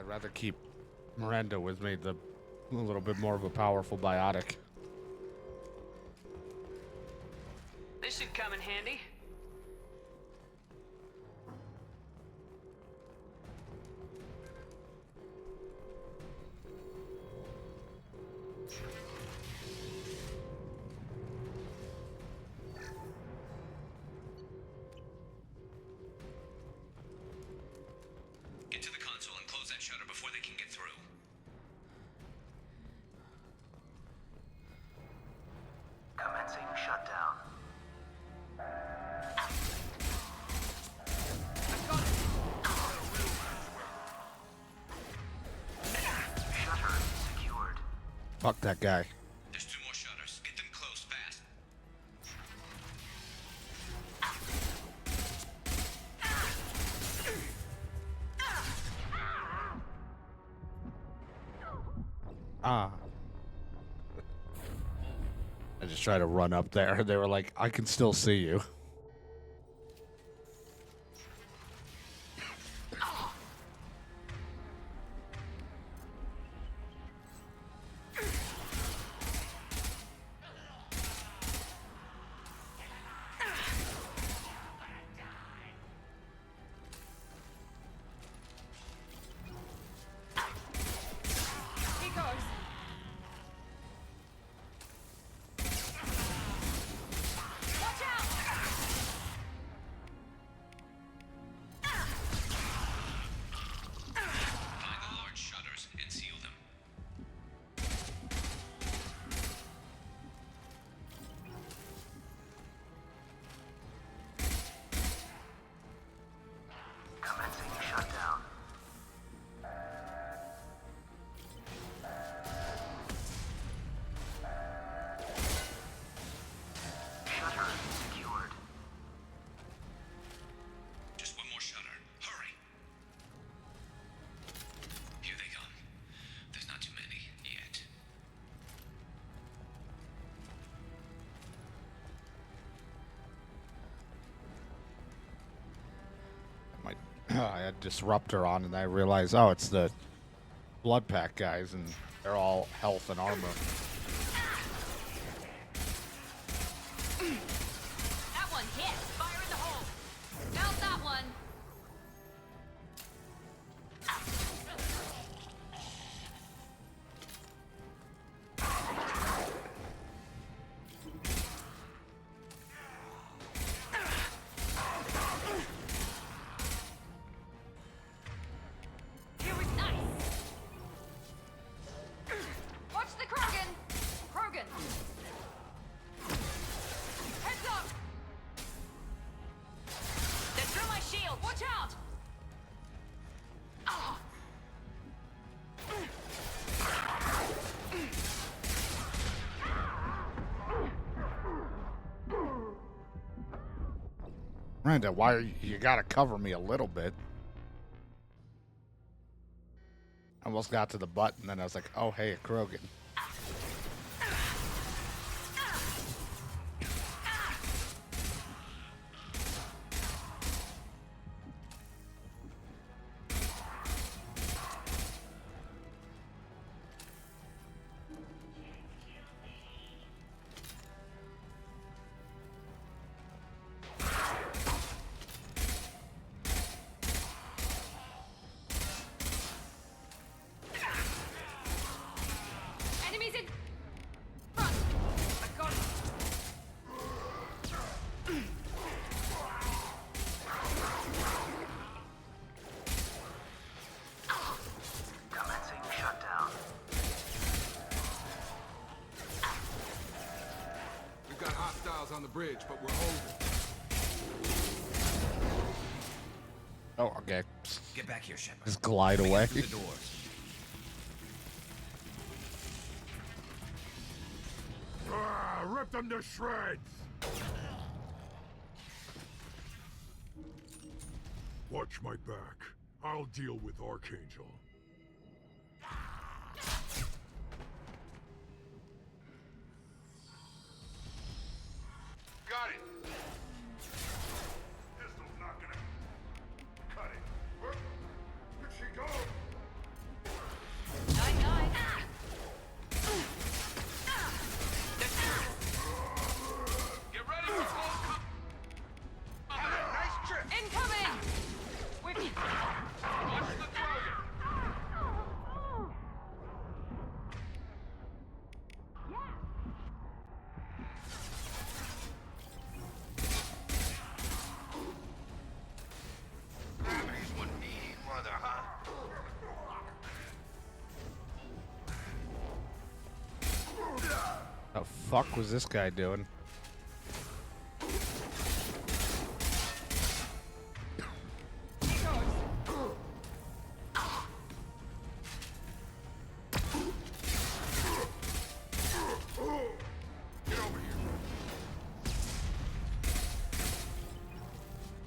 I'd rather keep Miranda with me, a little bit more of a powerful biotic. This should come in handy. Get to the console and close that shutter before they can get through. Commencing shutdown. Shutter secured. Fuck that guy. There's 2 more shutters. Get them closed fast. Ah. I just tried to run up there. They were like, I can still see you. He goes. Watch out! Find the large shutters and seal them. Commencing shutdown. Shutter secured. Just 1 more shutter. Hurry. Here they come. There's not too many yet. I had Disruptor on, and I realized, oh, it's the Blood Pack guys, and they're all health and armor. That one hit. Fire in the hole. Found that one. Here is nice. Watch the Krogan. Krogan. Heads up. They threw my shield. Watch out. Ah. Miranda, why are you gotta cover me a little bit? I almost got to the button, then I was like, oh, hey, a Krogan. Enemies in front. I got him. Commencing shutdown. We've got hostiles on the bridge, but we're holding. Oh, okay. Get back here, Shepard. Just glide Let me away. get through the doors. Rip them to shreds! Watch my back. I'll deal with Archangel. Got it! Pistol's not gonna cut it. Where'd she go? fuck was this guy doing?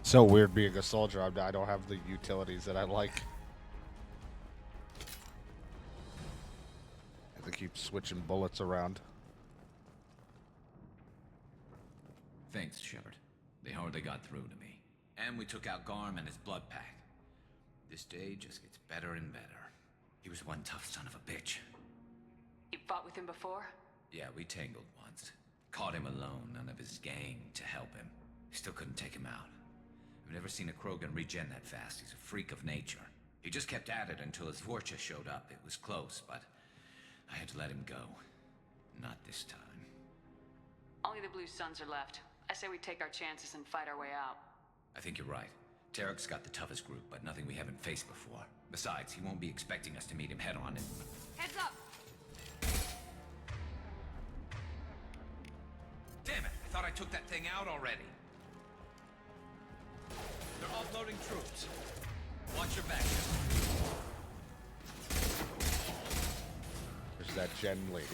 So weird being a soldier. I don't have the utilities that I like. I have to keep switching bullets around. Thanks, Shepard. They hardly got through to me. And we took out Garm and his blood pack. This day just gets better and better. He was one tough son of a bitch. You fought with him before? Yeah, we tangled once. Caught him alone, none of his gang to help him. Still couldn't take him out. I've never seen a Krogan regen that fast. He's a freak of nature. He just kept at it until his Vorcha showed up. It was close, but I had to let him go. Not this time. Only the Blue Suns are left. I say we take our chances and fight our way out. I think you're right. Tarek's got the toughest group, but nothing we haven't faced before. Besides, he won't be expecting us to meet him head-on and... Heads up! Damn it! I thought I took that thing out already. They're offloading troops. Watch your back. There's that Gen lady.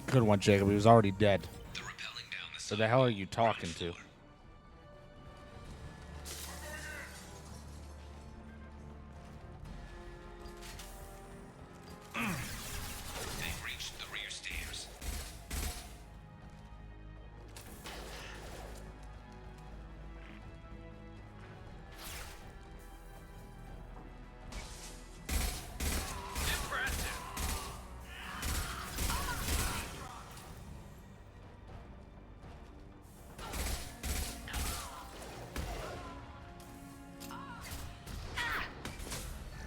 Good one, Jacob. He was already dead. They're rappelling down the So the hell are you talking to? They've reached the rear stairs. Impressive.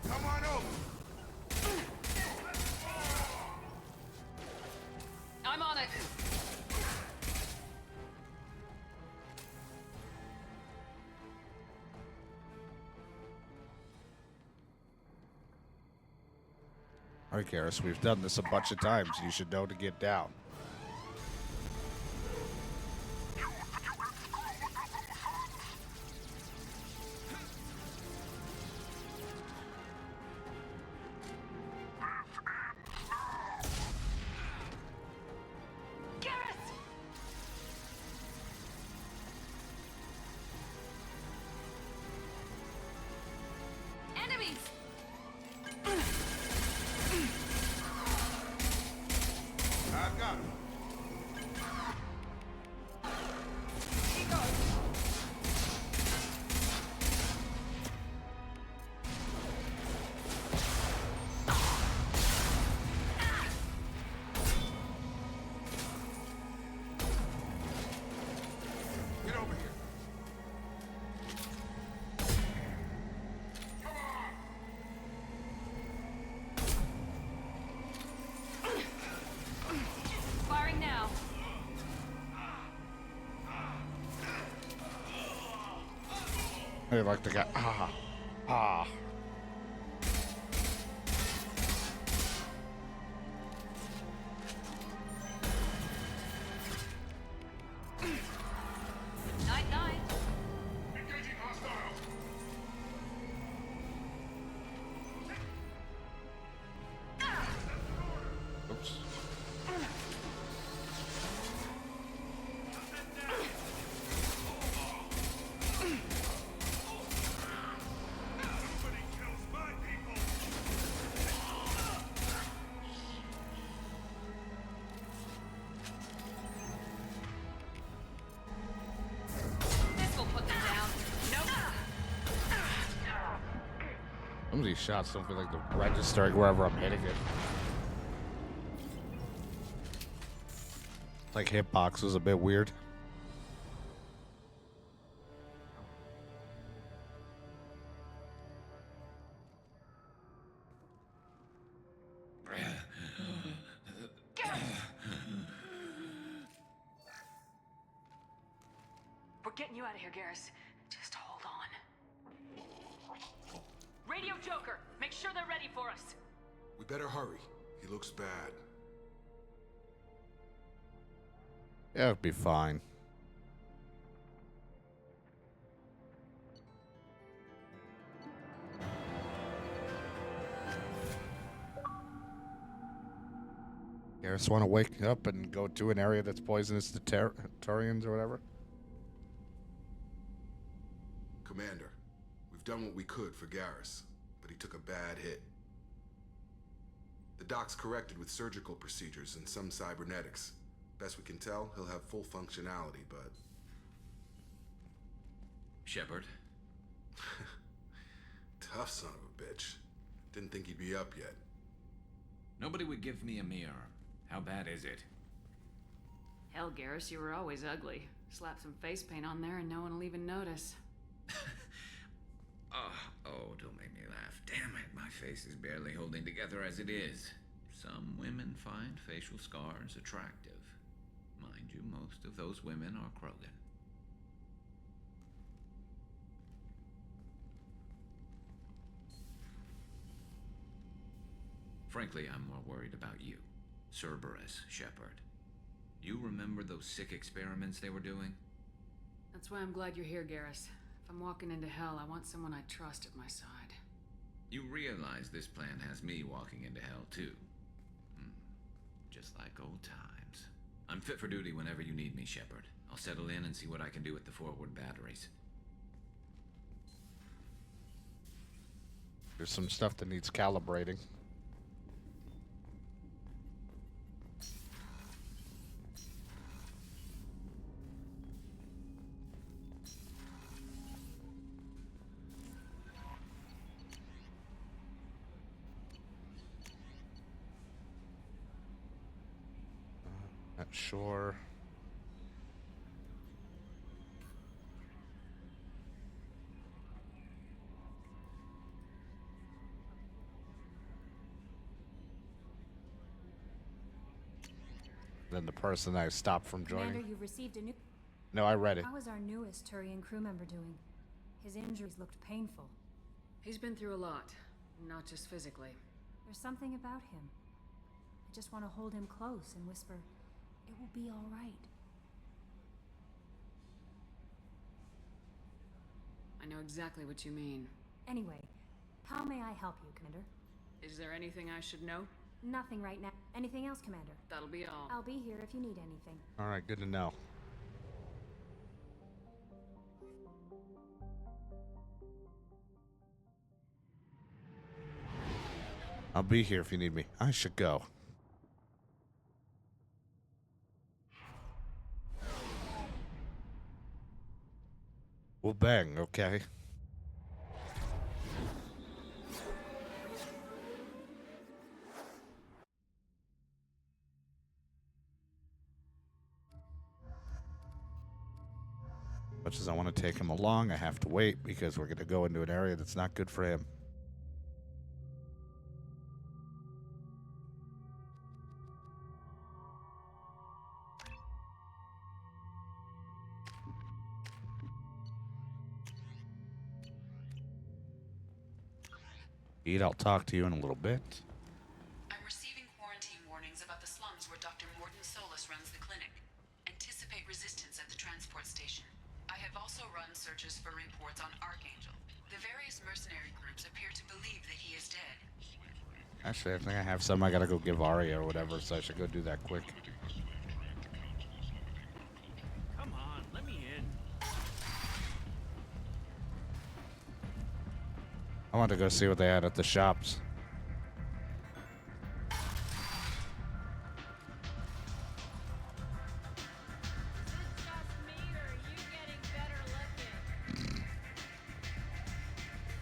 Come on over. I'm on it! All right, Karis, we've done this a bunch of times. You should know to get down. Enemies! I've got him. Get over here. Firing now. Hey, like the guy. Ah. 9-9. Engaging hostiles. Oops. Nobody kills my people. This will put them down. Nope. Some of these shots don't feel like they're registering wherever I'm hitting it. Like hitbox was a bit weird. We're getting you out of here, Garrus. Just hold on. Radio Joker, make sure they're ready for us. We better hurry. He looks bad. Yeah, it'll be fine. Garrus want to wake up and go to an area that's poisonous to Turians or whatever? Commander, we've done what we could for Garrus, but he took a bad hit. The doc's corrected with surgical procedures and some cybernetics. Best we can tell, he'll have full functionality, but... Shepard? Tough son of a bitch. Didn't think he'd be up yet. Nobody would give me a mirror. How bad is it? Hell, Garrus, you were always ugly. Slap some face paint on there and no one will even notice. Oh, don't make me laugh. Damn it, my face is barely holding together as it is. Some women find facial scars attractive. Mind you, most of those women are Krogan. Frankly, I'm more worried about you, Cerberus Shepard. You remember those sick experiments they were doing? That's why I'm glad you're here, Garrus. If I'm walking into hell, I want someone I trust at my side. You realize this plan has me walking into hell, too. Just like old times. I'm fit for duty whenever you need me, Shepard. I'll settle in and see what I can do with the forward batteries. There's some stuff that needs calibrating. Not sure. Then the person I stopped from joining. Commander, you've received a new... No, I read it. How is our newest Turian crew member doing? His injuries looked painful. He's been through a lot, not just physically. There's something about him. I just want to hold him close and whisper, it will be all right. I know exactly what you mean. Anyway, how may I help you, Commander? Is there anything I should know? Nothing right now. Anything else, Commander? That'll be all. I'll be here if you need anything. All right, good to know. I'll be here if you need me. I should go. We'll bang, okay? Much as I want to take him along, I have to wait because we're going to go into an area that's not good for him. Pete, I'll talk to you in a little bit. I'm receiving quarantine warnings about the slums where Dr. Morton Solus runs the clinic. Anticipate resistance at the transport station. I have also run searches for reports on Archangel. The various mercenary groups appear to believe that he is dead. Actually, I think I have some I gotta go give Arya or whatever, so I should go do that quick. Come on, let me in. I want to go see what they had at the shops.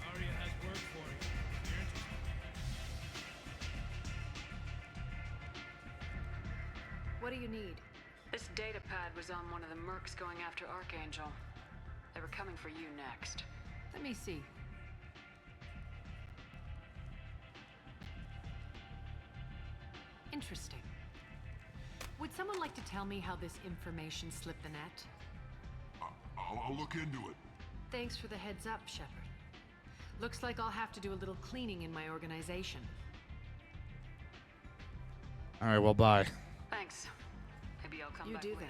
Arya has work for you. You're interested. What do you need? This datapad was on one of the mercs going after Archangel. They were coming for you next. Let me see. Interesting. Would someone like to tell me how this information slipped the net? I'll look into it. Thanks for the heads up, Shepard. Looks like I'll have to do a little cleaning in my organization. All right, well, bye. Thanks. Maybe I'll come You back do later.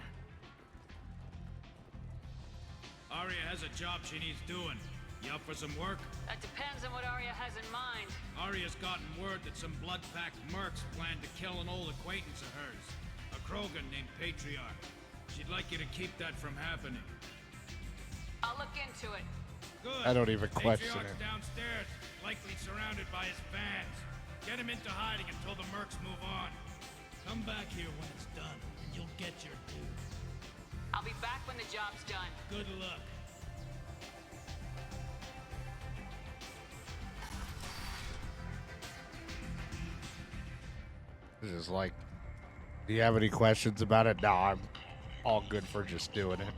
that. Arya has a job she needs doing. You up for some work? That depends on what Arya has in mind. Arya's gotten word that some blood-packed mercs plan to kill an old acquaintance of hers, a Krogan named Patriarch. She'd like you to keep that from happening. I'll look into it. Good. I don't even question Patriarch's it. downstairs, likely surrounded by his fans. Get him into hiding until the mercs move on. Come back here when it's done, and you'll get your due. I'll be back when the job's done. Good luck. This is like, do you have any questions about it? No, I'm all good for just doing it.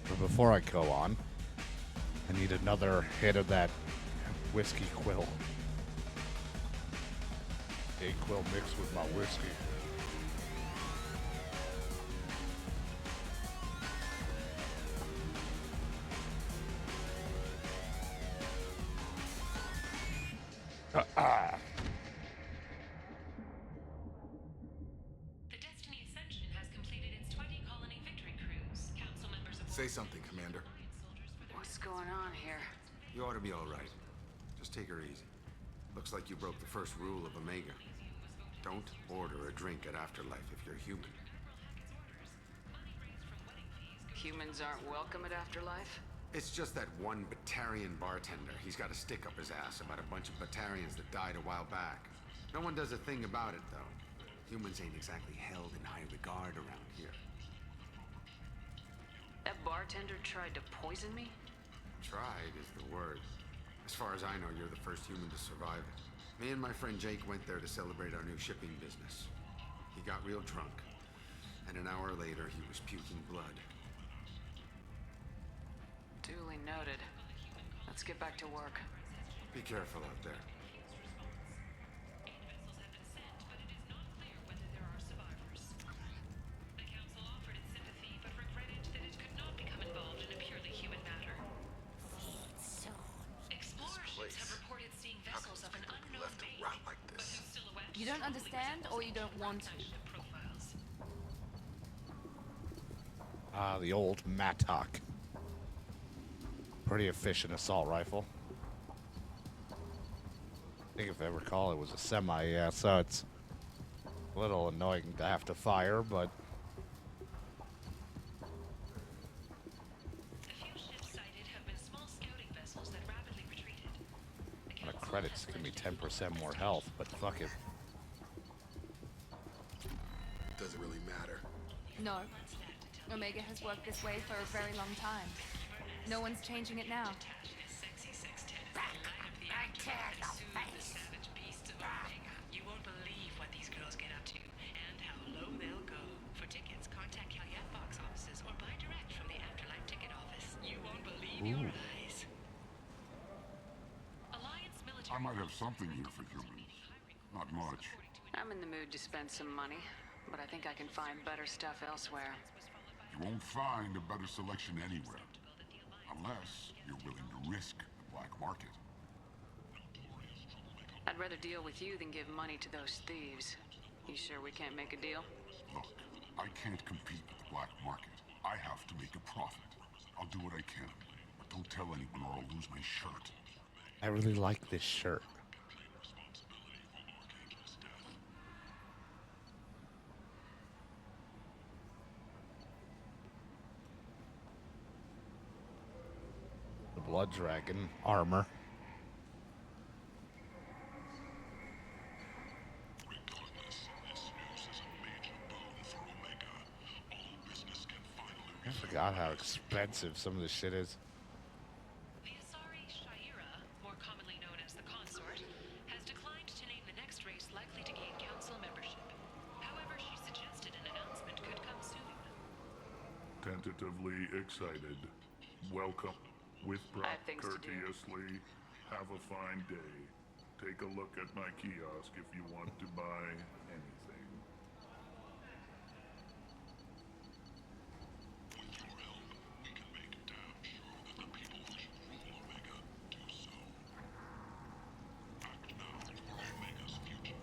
But before I go on, I need another hit of that whiskey quill. A quill mixed with my whiskey. The Destiny Ascension has completed its 20-colony victory cruise. Council members of Say something, Commander. What's going on here? You ought to be all right. Just take her easy. Looks like you broke the first rule of Omega. Don't order a drink at Afterlife if you're human. Humans aren't welcome at Afterlife? It's just that one Batarian bartender. He's got a stick up his ass about a bunch of Batarians that died a while back. No one does a thing about it, though. Humans ain't exactly held in high regard around here. That bartender tried to poison me? Tried is the word. As far as I know, you're the first human to survive it. Me and my friend Jake went there to celebrate our new shipping business. He got real drunk, and an hour later he was puking blood. Duly noted. Let's get back to work. Be careful out there. You don't understand, or you don't want to? Ah, the old Mattock. Pretty efficient assault rifle. I think if I recall, it was a semi, yeah, so it's a little annoying to have to fire, but... The credits give me 10% more health, but fuck it. Doesn't really matter. No. Omega has worked this way for a very long time. No one's changing it now. You won't believe what these girls get up to and how low they'll go. For tickets, contact Calyette box offices or buy direct from the Afterlife ticket office. You won't believe your eyes. Alliance military. I might have something here for humans. Not much. I'm in the mood to spend some money, but I think I can find better stuff elsewhere. You won't find a better selection anywhere. Unless you're willing to risk the black market. I'd rather deal with you than give money to those thieves. You sure we can't make a deal? Look, I can't compete with the black market. I have to make a profit. I'll do what I can, but don't tell anyone or I'll lose my shirt. I really like this shirt. The Blood Dragon armor. Regardless, this news is a major boon for Omega. All business can finally forgot how expensive some of this shit is. The Asari Shaira, more commonly known as the Consort, has declined to name the next race likely to gain council membership. However, she suggested an announcement could come soon. Tentatively excited. Welcome. With I have things to do. courteously. Have a fine day. Take a look at my kiosk if you want to buy anything. With your help, we can make damn sure that the people who rule Omega do so. Act now for Omega's future.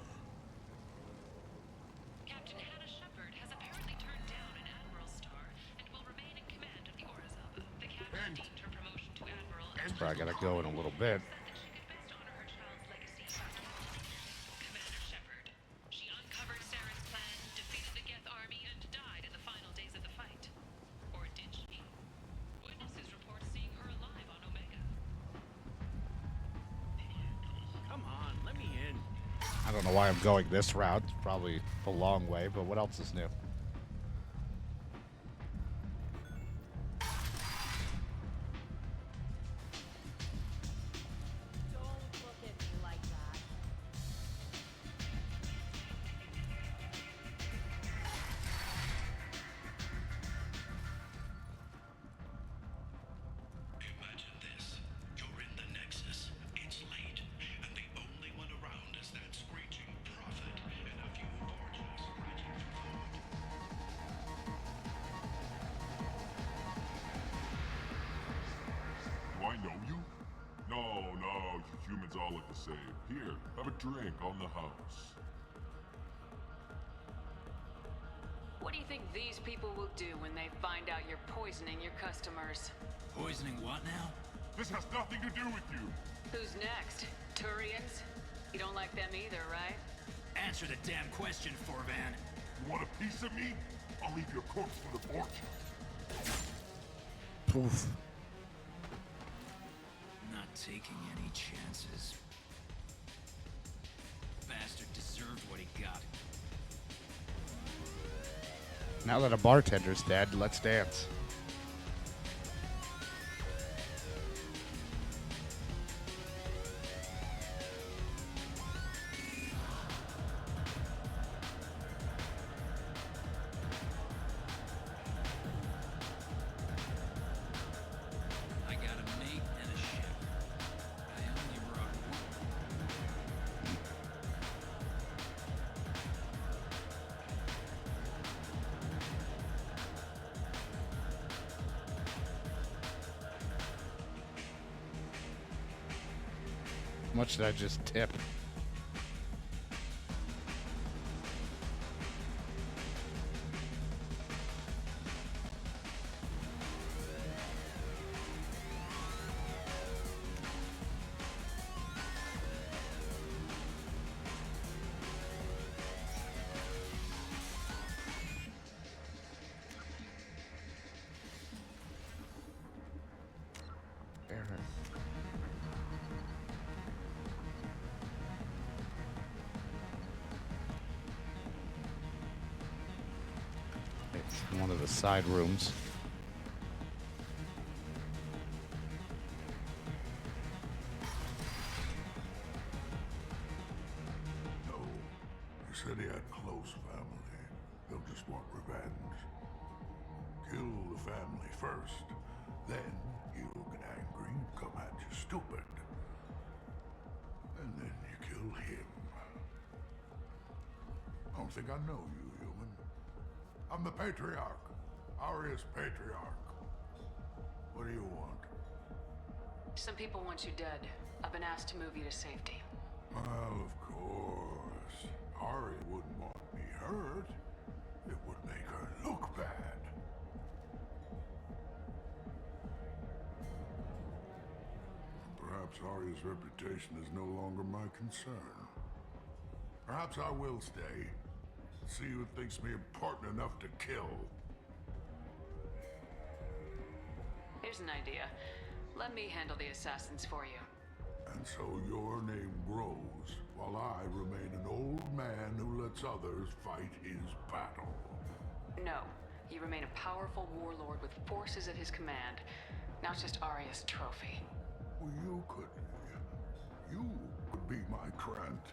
Captain Hannah Shepard has apparently turned down an Admiral star and will remain in command of the Orizaba. The captain deemed her promotion to Admiral as But I gotta go in a little bit. that she could best honor her child's legacy. Commander Shepard. She uncovered Saren's plan, defeated the Geth army, and died in the final days of the fight. Or did she? Witnesses report seeing her alive on Omega. Come on, let me in. I don't know why I'm going this route. It's probably the long way, but what else is new? Don't look at me like that. Imagine this. You're in the Nexus. It's late, and the only one around is that screeching prophet and a few porches scratching for food. Do I know you? No, you humans all look the same. Here, have a drink on the house. What do you think these people will do when they find out you're poisoning your customers? Poisoning what now? This has nothing to do with you. Who's next? Turians? You don't like them either, right? Answer the damn question, Forvan. You want a piece of me? I'll leave your corpse for the fortune. Poof. Not taking any chances. Bastard deserved what he got. Now that a bartender's dead, let's dance. I got a mate and a ship. I only brought one. How much did I just tip? It's one of the side rooms. No. He said he had close family. He'll just want revenge. Kill the family first. Then he'll get angry and come at you stupid. And then you kill him. I don't think I know you, human. I'm the Patriarch. Arius Patriarch. What do you want? Some people want you dead. I've been asked to move you to safety. Well, of course. Ari wouldn't want me hurt. It would make her look bad. Perhaps Ari's reputation is no longer my concern. Perhaps I will stay. See who thinks me important enough to kill. Here's an idea. Let me handle the assassins for you. And so your name grows, while I remain an old man who lets others fight his battle. No. You remain a powerful warlord with forces at his command. Now it's just Arya's trophy. Well, you could be my Krant,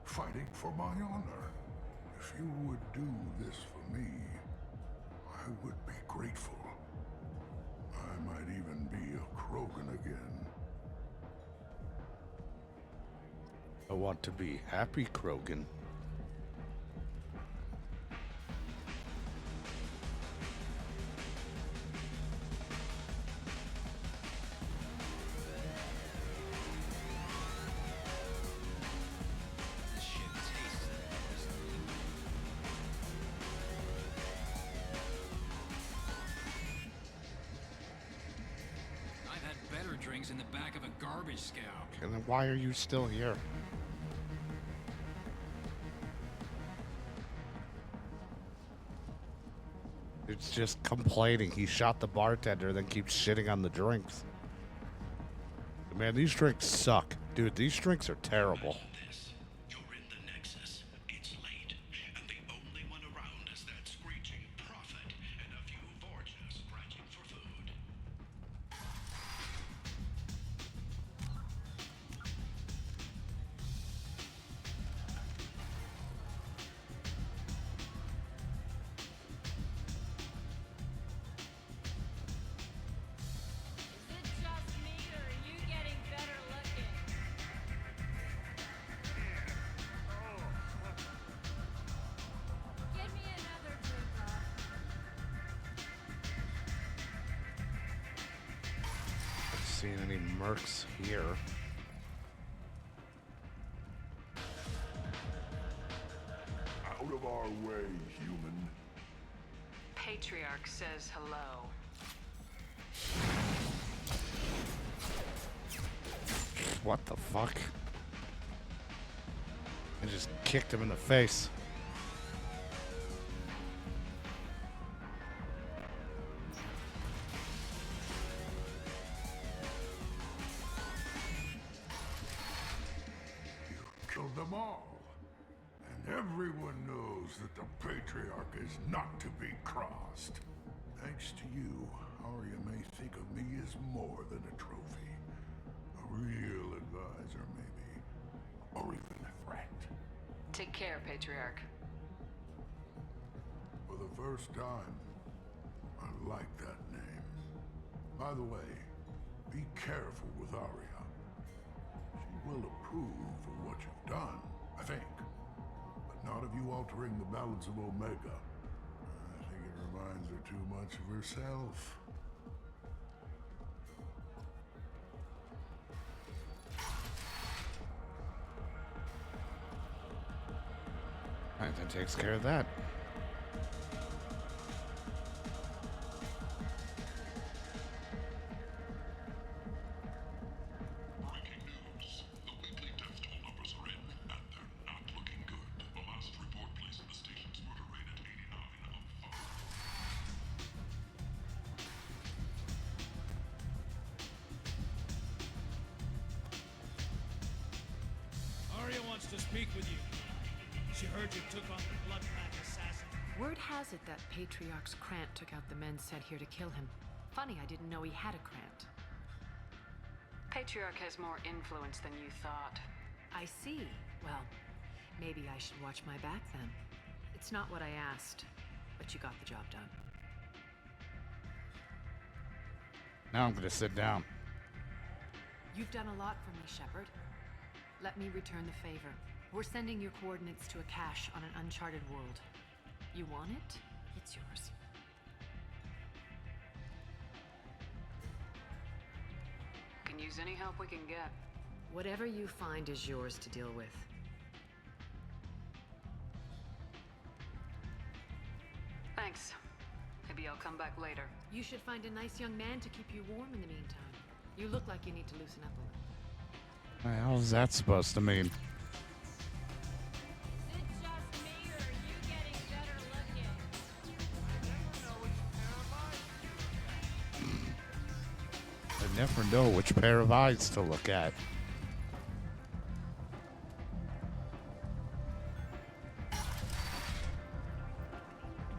fighting for my honor. If you would do this for me, I would be grateful. I might even be a Krogan again. I want to be happy, Krogan. This shit tastes I've had better drinks in the back of a garbage scow. And then why are you still here? It's just complaining. He shot the bartender, then keeps shitting on the drinks. Man, these drinks suck. Dude, these drinks are terrible. This. You're in the Nexus. It's late, and the only one around is that screeching prophet and a few Vorjas scratching for food. Is it just me, or are you getting better looking? Give me another drink, Bob. Haven't seen any mercs here. Out of our way, human. Patriarch says hello. What the fuck? I just kicked him in the face. You killed them all. And everyone knows that the Patriarch is not to be crossed. Thanks to you, Arya may think of me as more than a trophy. A real advisor, maybe. Or even a threat. Take care, Patriarch. For the first time, I like that name. By the way, be careful with Arya. She will approve of what you've done, I think. But not of you altering the balance of Omega. I think it reminds her too much of herself. Alright, that takes care of that. Breaking news. The weekly death toll numbers are in, and they're not looking good. The last report placed the station's murder rate at 89 of 5. Arya wants to speak with you. She heard you took on the Blood Pack assassin. Word has it that Patriarch's Krant took out the men sent here to kill him. Funny, I didn't know he had a Krant. Patriarch has more influence than you thought. I see. Well, maybe I should watch my back then. It's not what I asked, but you got the job done. Now I'm gonna sit down. You've done a lot for me, Shepard. Let me return the favor. We're sending your coordinates to a cache on an uncharted world. You want it? It's yours. Can use any help we can get. Whatever you find is yours to deal with. Thanks. Maybe I'll come back later. You should find a nice young man to keep you warm in the meantime. You look like you need to loosen up a little. What the hell is that supposed to mean? Is it just me, or are you getting better looking? I never know which pair of eyes to look at.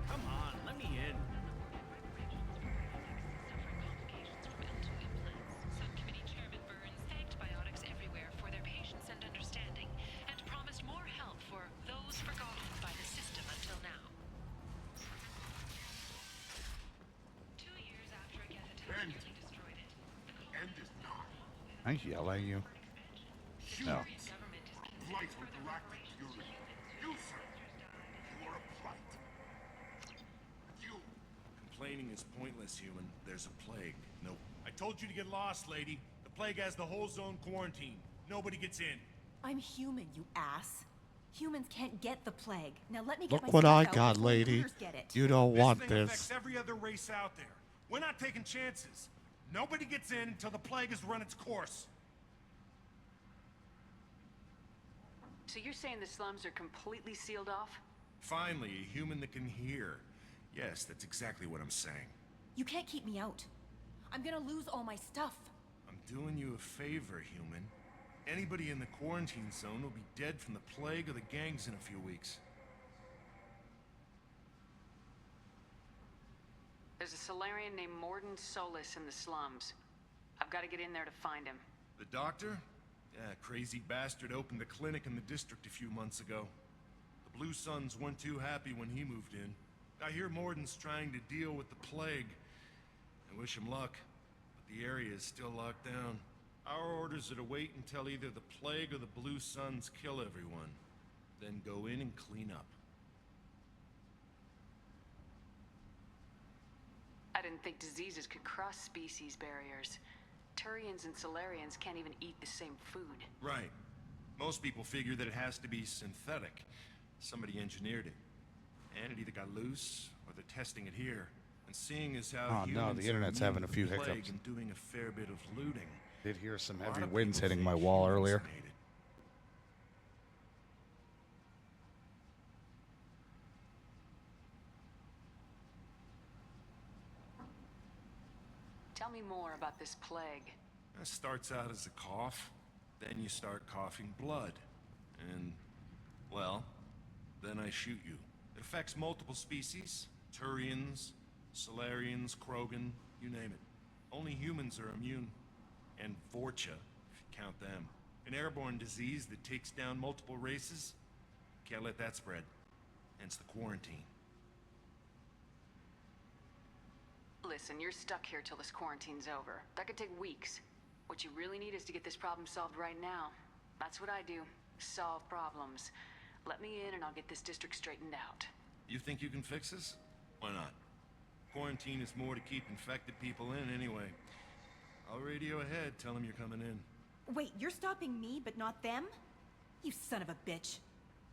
Come on, let me in. I yell at you. No. Blight or galactic fury. You, sir. You are a blight. You. Complaining is pointless, human. There's a plague. Nope. I told you to get lost, lady. The plague has the whole zone quarantined. Nobody gets in. I'm human, you ass. Humans can't get the plague. Now let me get my Look what stuff I out got, before lady. intruders get it. You don't want thing this. affects every other race out there. We're not taking chances. Nobody gets in until the plague has run its course. So you're saying the slums are completely sealed off? Finally, a human that can hear. Yes, that's exactly what I'm saying. You can't keep me out. I'm gonna lose all my stuff. I'm doing you a favor, human. Anybody in the quarantine zone will be dead from the plague or the gangs in a few weeks. There's a Solarian named Morden Solis in the slums. I've got to get in there to find him. The doctor? Yeah, crazy bastard opened a clinic in the district a few months ago. The Blue Suns weren't too happy when he moved in. I hear Morden's trying to deal with the plague. I wish him luck, but the area is still locked down. Our orders are to wait until either the plague or the Blue Suns kill everyone, then go in and clean up. I didn't think diseases could cross species barriers. Turians and Solarians can't even eat the same food. Right. Most people figure that it has to be synthetic. Somebody engineered it. And it either got loose, or they're testing it here. And seeing as how Oh no, the internet's having a few hiccups. And doing a fair bit of looting. Did hear some A lot heavy of winds people hitting my think wall humans earlier. made it. Tell me more about this plague. It starts out as a cough, then you start coughing blood. And, well, then I shoot you. It affects multiple species. Turians, Solarians, Krogan, you name it. Only humans are immune. And Vorcha, if you count them. An airborne disease that takes down multiple races. Can't let that spread. Hence the quarantine. Listen, you're stuck here till this quarantine's over. That could take weeks. What you really need is to get this problem solved right now. That's what I do. Solve problems. Let me in and I'll get this district straightened out. You think you can fix this? Why not? Quarantine is more to keep infected people in anyway. I'll radio ahead, tell them you're coming in. Wait, you're stopping me, but not them? You son of a bitch.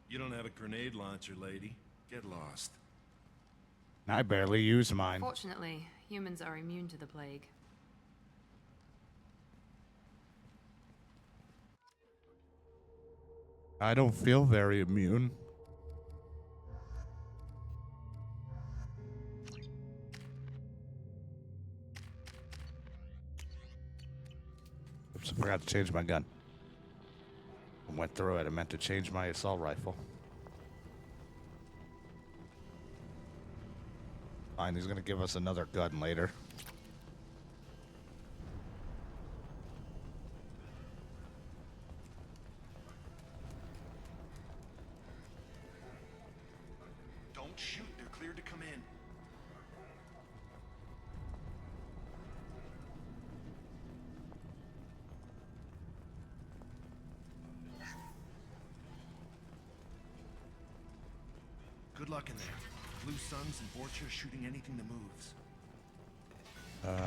You don't have a grenade launcher, lady. Get lost. I barely use mine. Fortunately, humans are immune to the plague. I don't feel very immune. Oops, I forgot to change my gun. I went through it. I meant to change my assault rifle. Fine, he's gonna give us another gun later. Don't shoot, they're cleared to come in. Good luck in there. Blue Suns and Vorcha shooting anything that moves.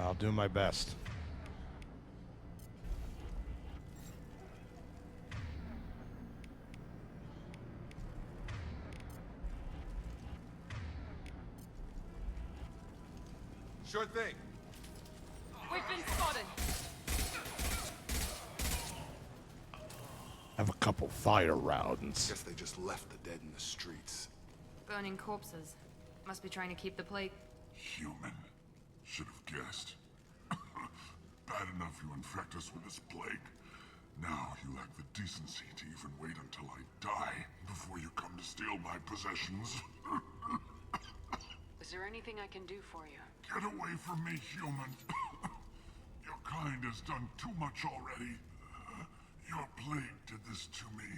I'll do my best. Sure thing. We've been spotted. Have a couple fire rounds. Guess they just left the dead in the streets. Burning corpses. Must be trying to keep the plague. Human. Should have guessed. Bad enough you infect us with this plague. Now you lack the decency to even wait until I die before you come to steal my possessions. Is there anything I can do for you? Get away from me, human. Your kind has done too much already. Your plague did this to me.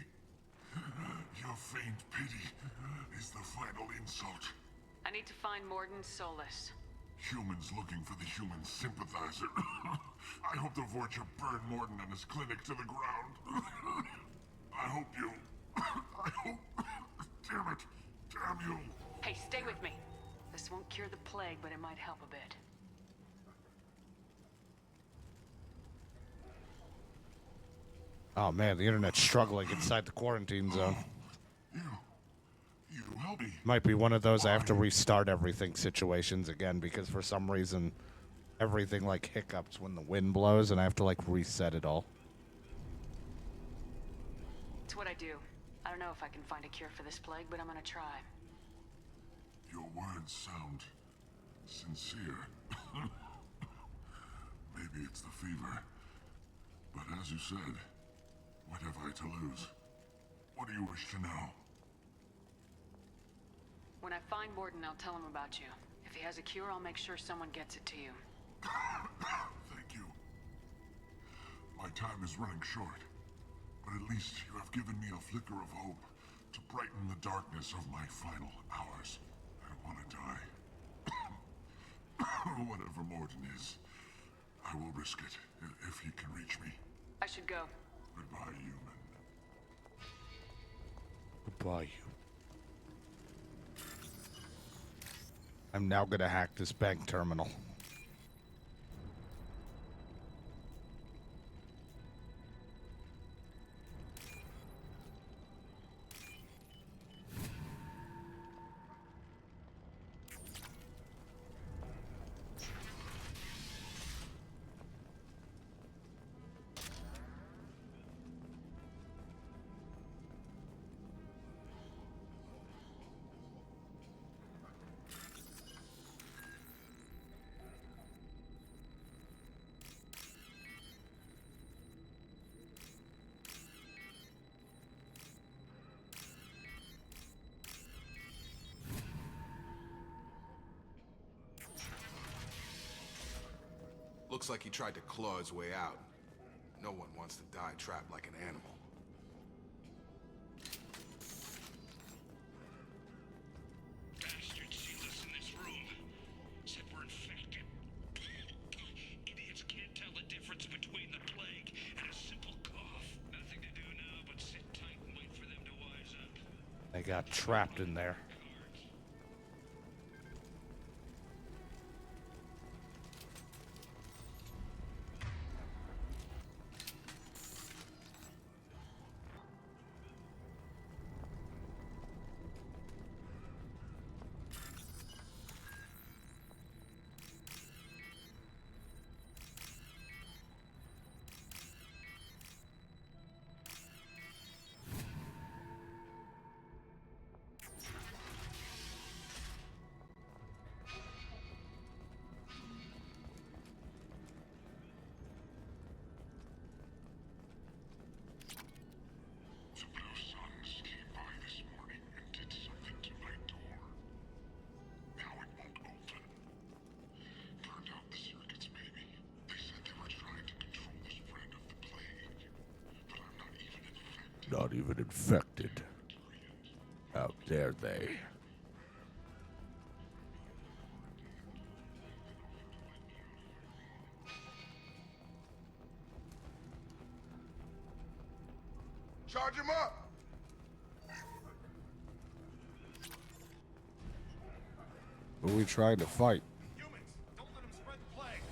Your faint pity is the final insult. I need to find Morden Solis. Humans looking for the human sympathizer. I hope the Vorcha burn Morton and his clinic to the ground. I hope you... I hope... Damn it. Damn you. Hey, stay with me. This won't cure the plague, but it might help a bit. Oh man, the internet's struggling inside the quarantine zone. You will be. Might be one of those I have to restart everything situations again because for some reason everything like hiccups when the wind blows and I have to like reset it all. It's what I do. I don't know if I can find a cure for this plague, but I'm gonna try. Your words sound sincere. Maybe it's the fever. But as you said, what have I to lose? What do you wish to know? When I find Morton, I'll tell him about you. If he has a cure, I'll make sure someone gets it to you. Thank you. My time is running short, but at least you have given me a flicker of hope to brighten the darkness of my final hours. I want to die. Whatever Morton is, I will risk it if he can reach me. I should go. Goodbye, human. Goodbye, you. I'm now gonna hack this bank terminal. Looks like he tried to claw his way out. No one wants to die trapped like an animal. Bastards see us in this room. Said we're infected. Idiots can't tell the difference between the plague and a simple cough. Nothing to do now but sit tight and wait for them to wise up. They got trapped in there. The Blue Suns came by this morning and did something to my door. Now it won't open. Turned out the circuits, maybe. They said they were trying to control the spread of the plague. But I'm not even infected. Not even infected. How dare they? Charge him up! Who are we trying to fight? Humans, don't let them spread the plague.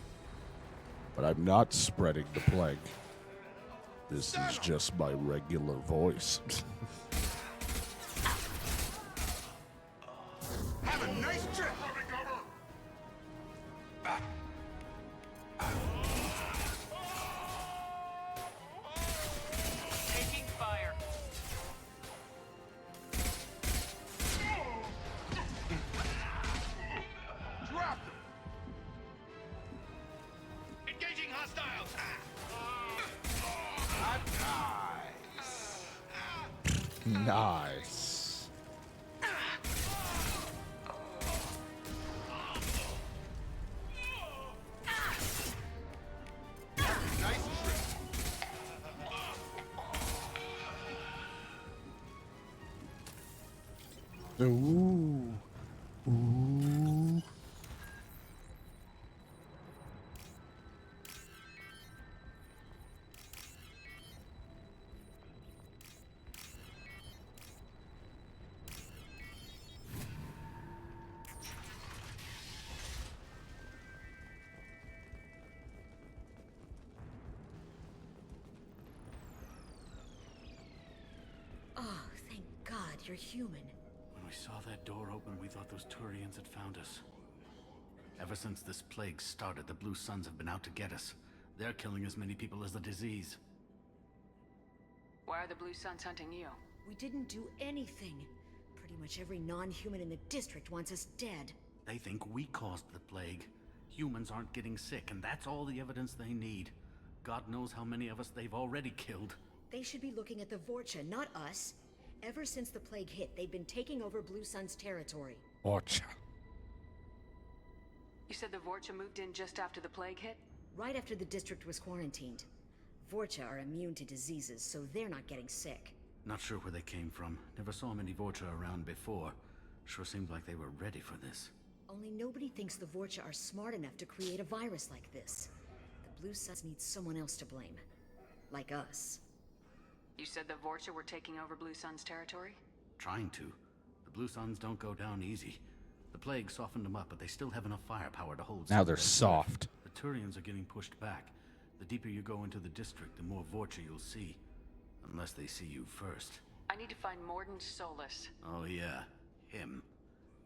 But I'm not spreading the plague. This is just my regular voice. Have a nice trip! Taking fire. Drop him! Engaging hostiles! Nice. Nice trip! Ooh. Ooh. you're human. When we saw that door open, we thought those Turians had found us. Ever since this plague started, the Blue Suns have been out to get us. They're killing as many people as the disease. Why are the Blue Suns hunting you? We didn't do anything. Pretty much every non-human in the district wants us dead. They think we caused the plague. Humans aren't getting sick, and that's all the evidence they need. God knows how many of us they've already killed. They should be looking at the Vorcha, not us. Ever since the plague hit, they've been taking over Blue Sun's territory. Orcha. You said the Vorcha moved in just after the plague hit? Right after the district was quarantined. Vorcha are immune to diseases, so they're not getting sick. Not sure where they came from. Never saw many Vorcha around before. Sure seemed like they were ready for this. Only nobody thinks the Vorcha are smart enough to create a virus like this. The Blue Suns need someone else to blame. Like us. You said the Vorcha were taking over Blue Sun's territory? Trying to. The Blue Suns don't go down easy. The plague softened them up, but they still have enough firepower to hold. Now they're soft. The Turians are getting pushed back. The deeper you go into the district, the more Vorcha you'll see. Unless they see you first. I need to find Morden Solus. Oh yeah, him.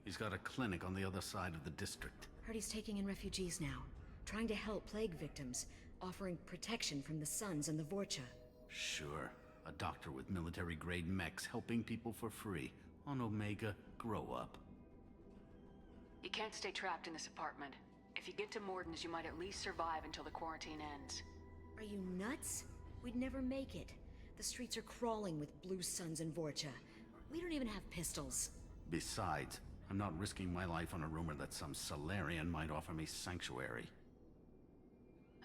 He's got a clinic on the other side of the district. Heard he's taking in refugees now. Trying to help plague victims. Offering protection from the Suns and the Vorcha. Sure. A doctor with military-grade mechs helping people for free. On Omega, grow up. You can't stay trapped in this apartment. If you get to Morden's, you might at least survive until the quarantine ends. Are you nuts? We'd never make it. The streets are crawling with Blue Suns and Vorcha. We don't even have pistols. Besides, I'm not risking my life on a rumor that some Solarian might offer me sanctuary.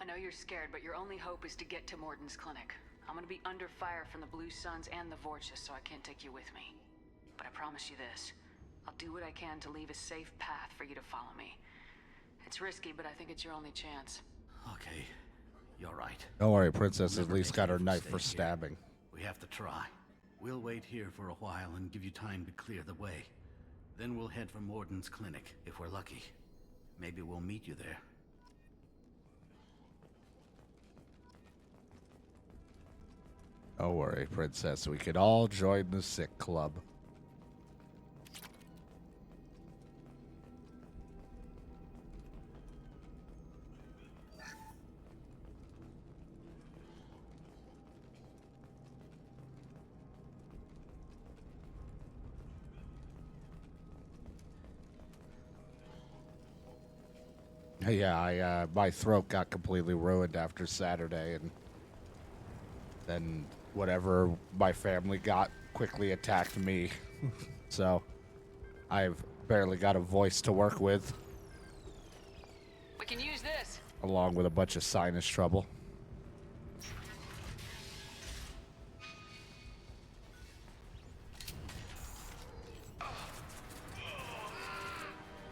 I know you're scared, but your only hope is to get to Morden's clinic. I'm gonna be under fire from the Blue Suns and the Vorcha, so I can't take you with me. But I promise you this. I'll do what I can to leave a safe path for you to follow me. It's risky, but I think it's your only chance. Okay, you're right. Don't worry, Princess at least got her knife for stabbing. We have to try. We'll wait here for a while and give you time to clear the way. Then we'll head for Morden's clinic, if we're lucky. Maybe we'll meet you there. Don't worry, Princess. We could all join the sick club. Yeah, my throat got completely ruined after Saturday, and then whatever my family got quickly attacked me. So I've barely got a voice to work with. We can use this. Along with a bunch of sinus trouble.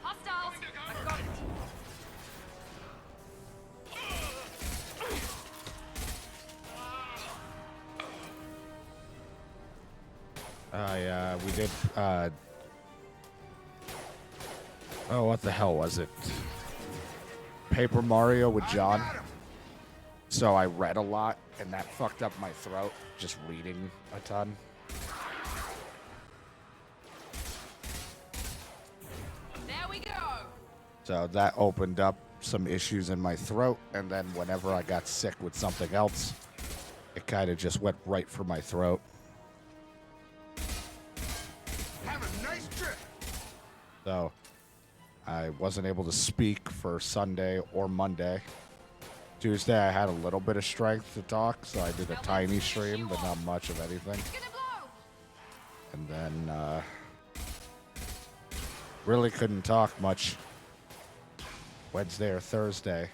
Hostiles! I've got it. We did, oh, what the hell was it? Paper Mario with John. So I read a lot, and that fucked up my throat, just reading a ton. There we go! So that opened up some issues in my throat, and then whenever I got sick with something else, it kind of just went right for my throat. Have a nice trip. So I wasn't able to speak for Sunday or Monday. Tuesday I had a little bit of strength to talk, so I did a tiny stream, but not much of anything. And then really couldn't talk much Wednesday or Thursday.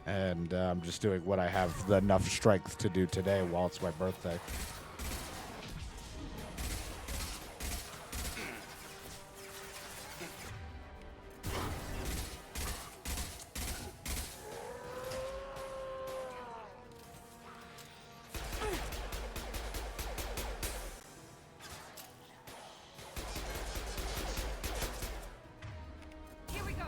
And I'm just doing what I have enough strength to do today while it's my birthday. Here we go.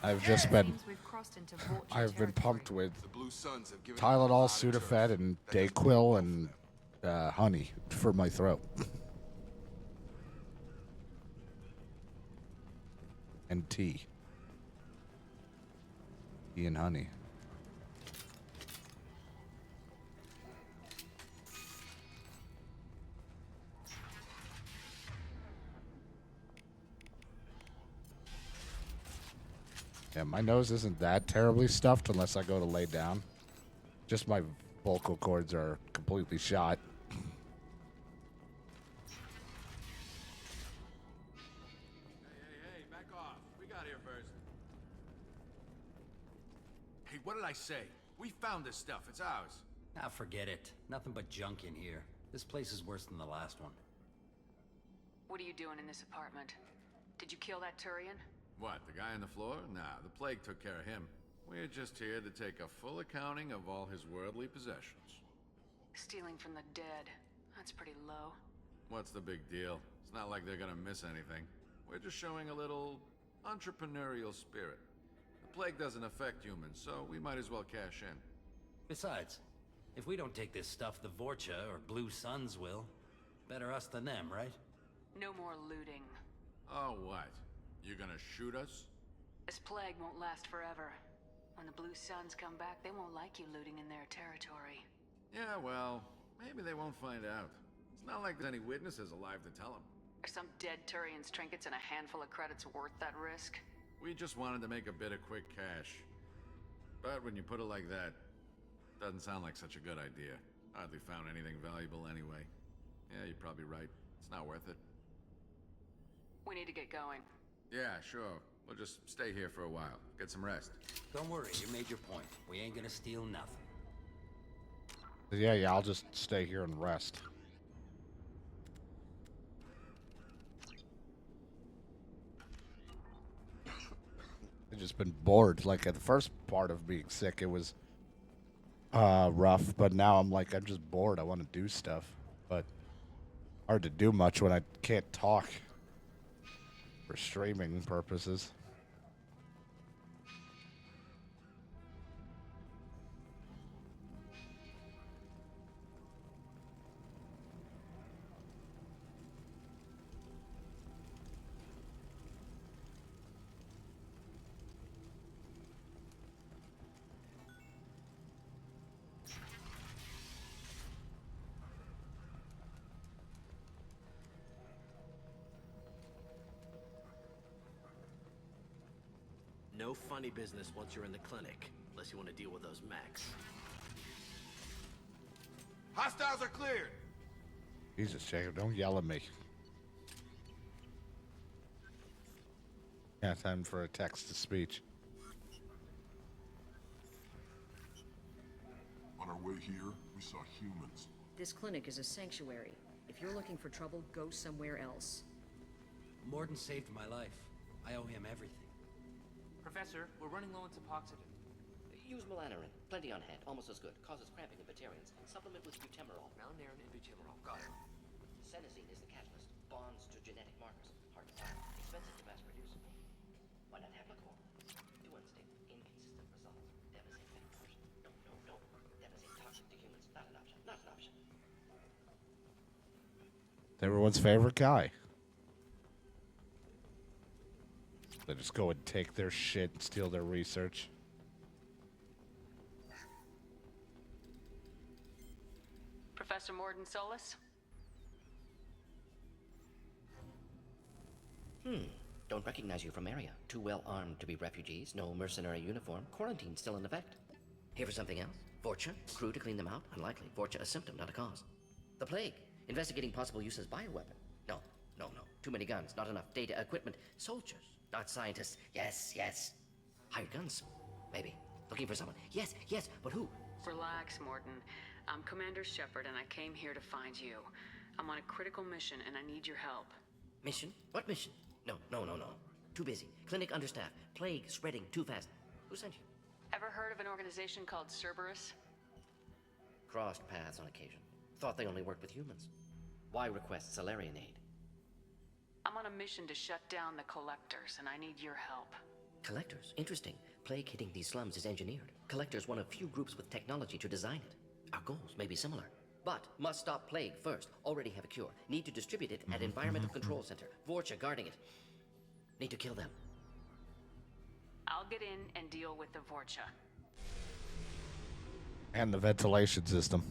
I've just been, Seems we've crossed into Vorcha I've been pumped territory. with The Blue Suns have given Tylenol, Sudafed, and Dayquil, and honey for my throat. And tea. Tea and honey. Yeah, my nose isn't that terribly stuffed unless I go to lay down. Just my vocal cords are completely shot. Hey, back off. We got here first. Hey, what did I say? We found this stuff. It's ours. Ah, forget it. Nothing but junk in here. This place is worse than the last one. What are you doing in this apartment? Did you kill that Turian? What, the guy on the floor? Nah, the plague took care of him. We're just here to take a full accounting of all his worldly possessions. Stealing from the dead. That's pretty low. What's the big deal? It's not like they're gonna miss anything. We're just showing a little entrepreneurial spirit. The plague doesn't affect humans, so we might as well cash in. Besides, if we don't take this stuff, the Vorcha or Blue Suns will. Better us than them, right? No more looting. Oh, what? You gonna shoot us? This plague won't last forever. When the Blue Suns come back, they won't like you looting in their territory. Yeah, well, maybe they won't find out. It's not like there's any witnesses alive to tell them. Are some dead Turian's trinkets and a handful of credits worth that risk? We just wanted to make a bit of quick cash. But when you put it like that, doesn't sound like such a good idea. Hardly found anything valuable anyway. Yeah, you're probably right. It's not worth it. We need to get going. Yeah, sure. We'll just stay here for a while. Get some rest. Don't worry, you made your point. We ain't gonna steal nothing. Yeah, I'll just stay here and rest. I've just been bored. Like, at the first part of being sick, it was rough, but now I'm like, I'm just bored. I want to do stuff, but hard to do much when I can't talk for streaming purposes. No funny business once you're in the clinic, unless you want to deal with those mechs. Hostiles are cleared! Jesus, Jacob, don't yell at me. Yeah, time for a text-to-speech. On our way here, we saw humans. This clinic is a sanctuary. If you're looking for trouble, go somewhere else. Morden saved my life. I owe him everything. Professor, we're running low on Suboxygen. Use melanorin. Plenty on hand. Almost as good. Causes cramping in Batarians. Supplement with butemerol. Malnarin and butemerol. Got it. Senescene is the catalyst. Bonds to genetic markers. Hard to find. Expensive to mass produce. Why not Heplicor? Too unstable. Inconsistent results. Devastating factors. No. Devastating toxic to humans. Not an option. Not an option. Everyone's favorite guy. They just go and take their shit and steal their research. Professor Morden Solus? Don't recognize you from area. Too well armed to be refugees. No mercenary uniform. Quarantine still in effect. Here for something else? Vorcha? Crew to clean them out? Unlikely. Vorcha a symptom, not a cause. The plague. Investigating possible use as bioweapon. No. Too many guns. Not enough data, equipment. Soldiers. Not scientists. Yes. Hired guns. Maybe. Looking for someone. Yes, but who? Relax, Morden. I'm Commander Shepard, and I came here to find you. I'm on a critical mission, and I need your help. Mission? What mission? No. Too busy. Clinic understaffed. Plague spreading too fast. Who sent you? Ever heard of an organization called Cerberus? Crossed paths on occasion. Thought they only worked with humans. Why request Salarian aid? I'm on a mission to shut down the Collectors, and I need your help. Collectors? Interesting. Plague hitting these slums is engineered. Collector's one of few groups with technology to design it. Our goals may be similar. But must stop plague first. Already have a cure. Need to distribute it at Environmental Control Center. Vorcha guarding it. Need to kill them. I'll get in and deal with the Vorcha. And the ventilation system.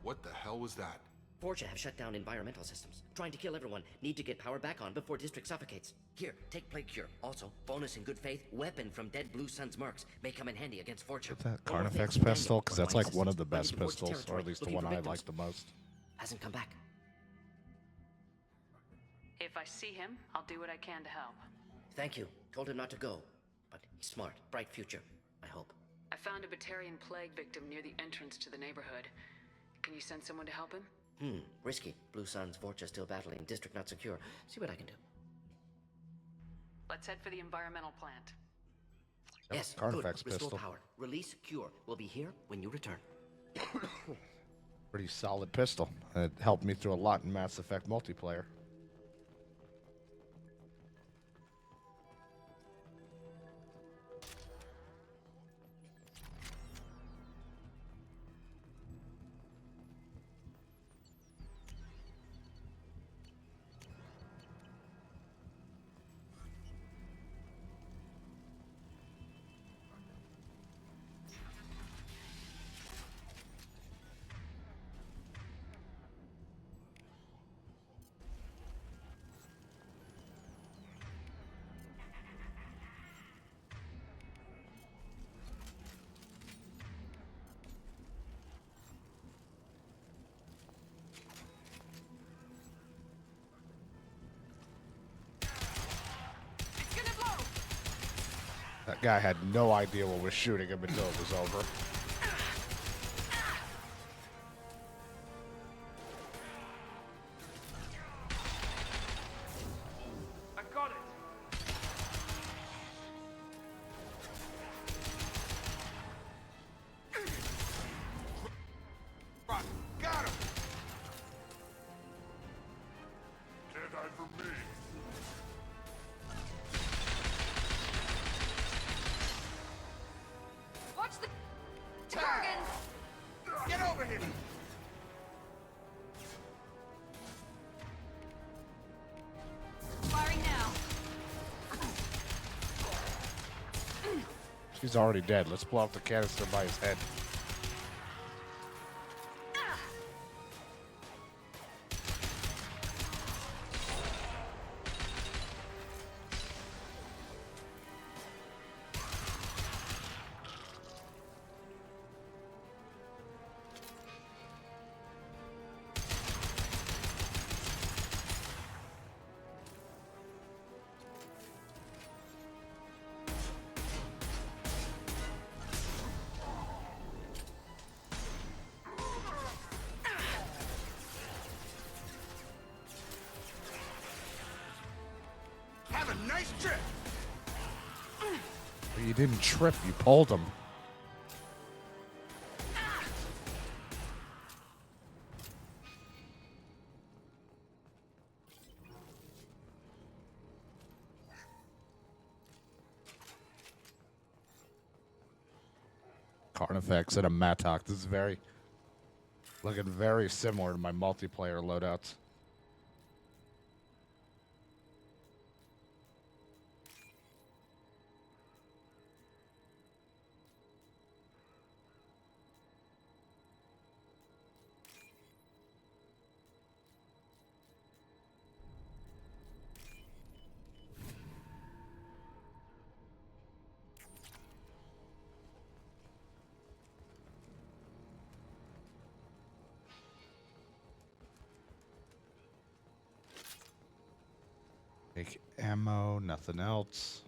What the hell was that? Vorcha have shut down environmental systems. Trying to kill everyone. Need to get power back on before district suffocates. Here, take plague cure. Also, bonus in good faith, weapon from dead Blue Sun's mercs. May come in handy against Vorcha. That Carnifex pistol, because that's like one of the best pistols, or at least the one I like the most. Hasn't come back. If I see him, I'll do what I can to help. Thank you. Told him not to go. But he's smart. Bright future. I hope. I found a Batarian plague victim near the entrance to the neighborhood. Can you send someone to help him? Risky. Blue Sun's Vorcha still battling. District not secure. See what I can do. Let's head for the environmental plant. Yes, Carnifex good. Restore pistol. power. Release cure. We'll be here when you return. Pretty solid pistol. It helped me through a lot in Mass Effect multiplayer. That guy had no idea what was shooting him until it was over. I got it! Got him! Can't hide from me. Watch the Paragon! Get over here! Firing now. He's already dead. Let's blow up the canister by his head. Have a nice trip! You didn't trip, you pulled him. Carnifex and a Mattock. This is looking very similar to my multiplayer loadouts. Take ammo, nothing else.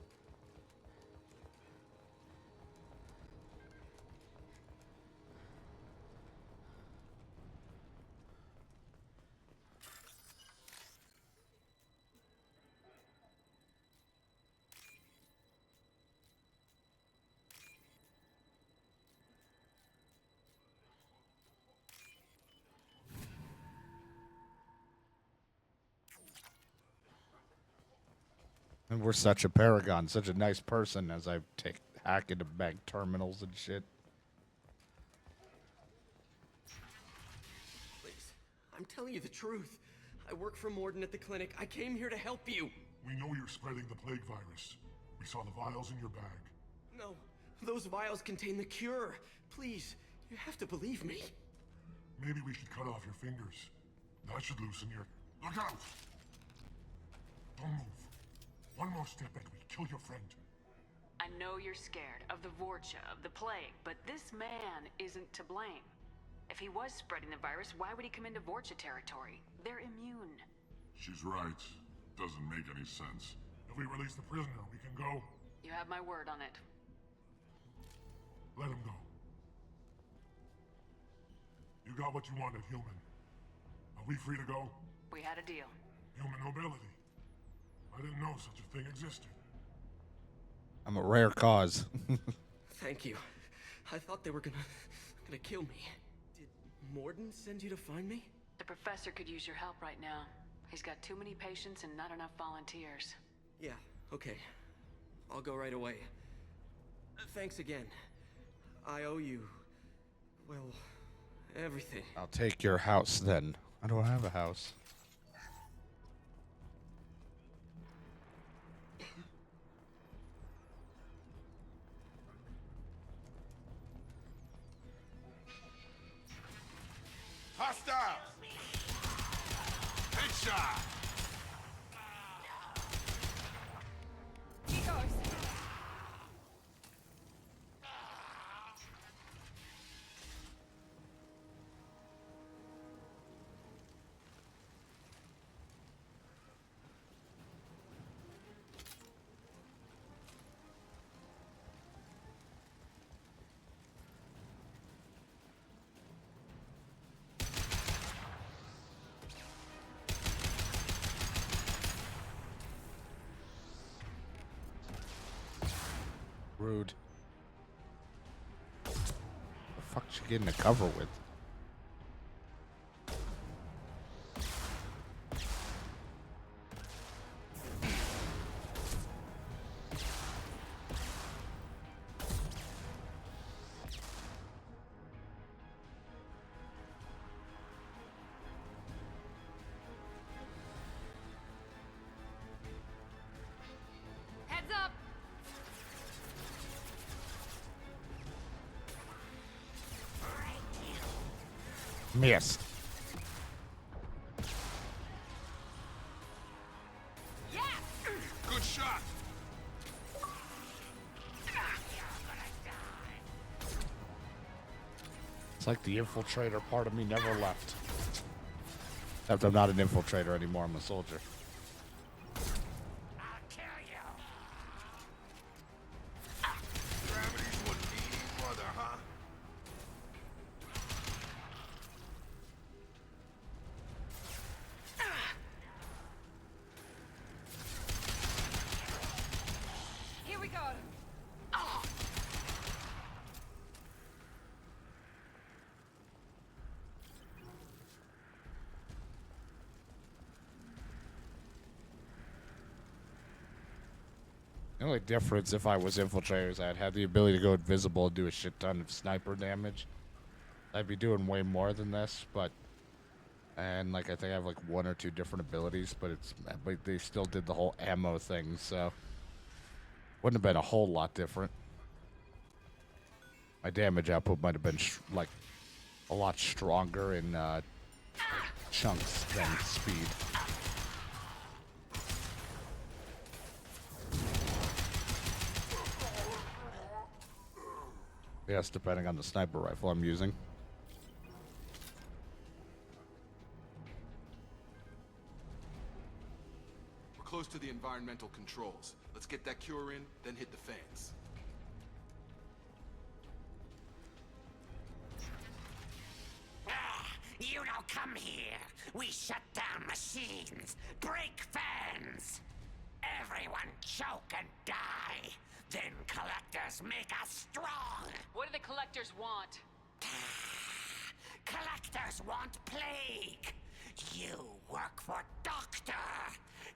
And we're such a Paragon, such a nice person as I hack into bank terminals and shit. Please, I'm telling you the truth. I work for Morden at the clinic. I came here to help you. We know you're spreading the plague virus. We saw the vials in your bag. No, those vials contain the cure. Please, you have to believe me. Maybe we should cut off your fingers. That should loosen your... Look out! Don't move. One more step and we kill your friend. I know you're scared of the Vorcha, of the plague, but this man isn't to blame. If he was spreading the virus, why would he come into Vorcha territory? They're immune. She's right. Doesn't make any sense. If we release the prisoner, we can go. You have my word on it. Let him go. You got what you wanted, human. Are we free to go? We had a deal. Human nobility. I didn't know such a thing existed. I'm a rare cause. Thank you. I thought they were gonna kill me. Did Morden send you to find me? The professor could use your help right now. He's got too many patients and not enough volunteers. Yeah, okay. I'll go right away. Thanks again. I owe you... well, everything. I'll take your house then. I don't have a house. Hostile! Headshot! He goes. Rude. The fuck's she getting a cover with? Heads up! Missed. Good shot! It's like the infiltrator part of me never left. Except I'm not an infiltrator anymore, I'm a soldier. Gravity's what eating mother, huh? Here we go. The only difference if I was infiltrators, I'd have the ability to go invisible and do a shit ton of sniper damage. I'd be doing way more than this, but... And, like, I think I have, like, 1 or 2 different abilities, but they still did the whole ammo thing, so... Wouldn't have been a whole lot different. My damage output might have been, like, a lot stronger in, chunks than speed. Yes, depending on the sniper rifle I'm using. We're close to the environmental controls. Let's get that cure in, then hit the fans. You don't come here. We shut down machines, break fans. Everyone choke and die. Then collectors make us strong. What do the collectors want? Collectors want plague. You work for Doctor.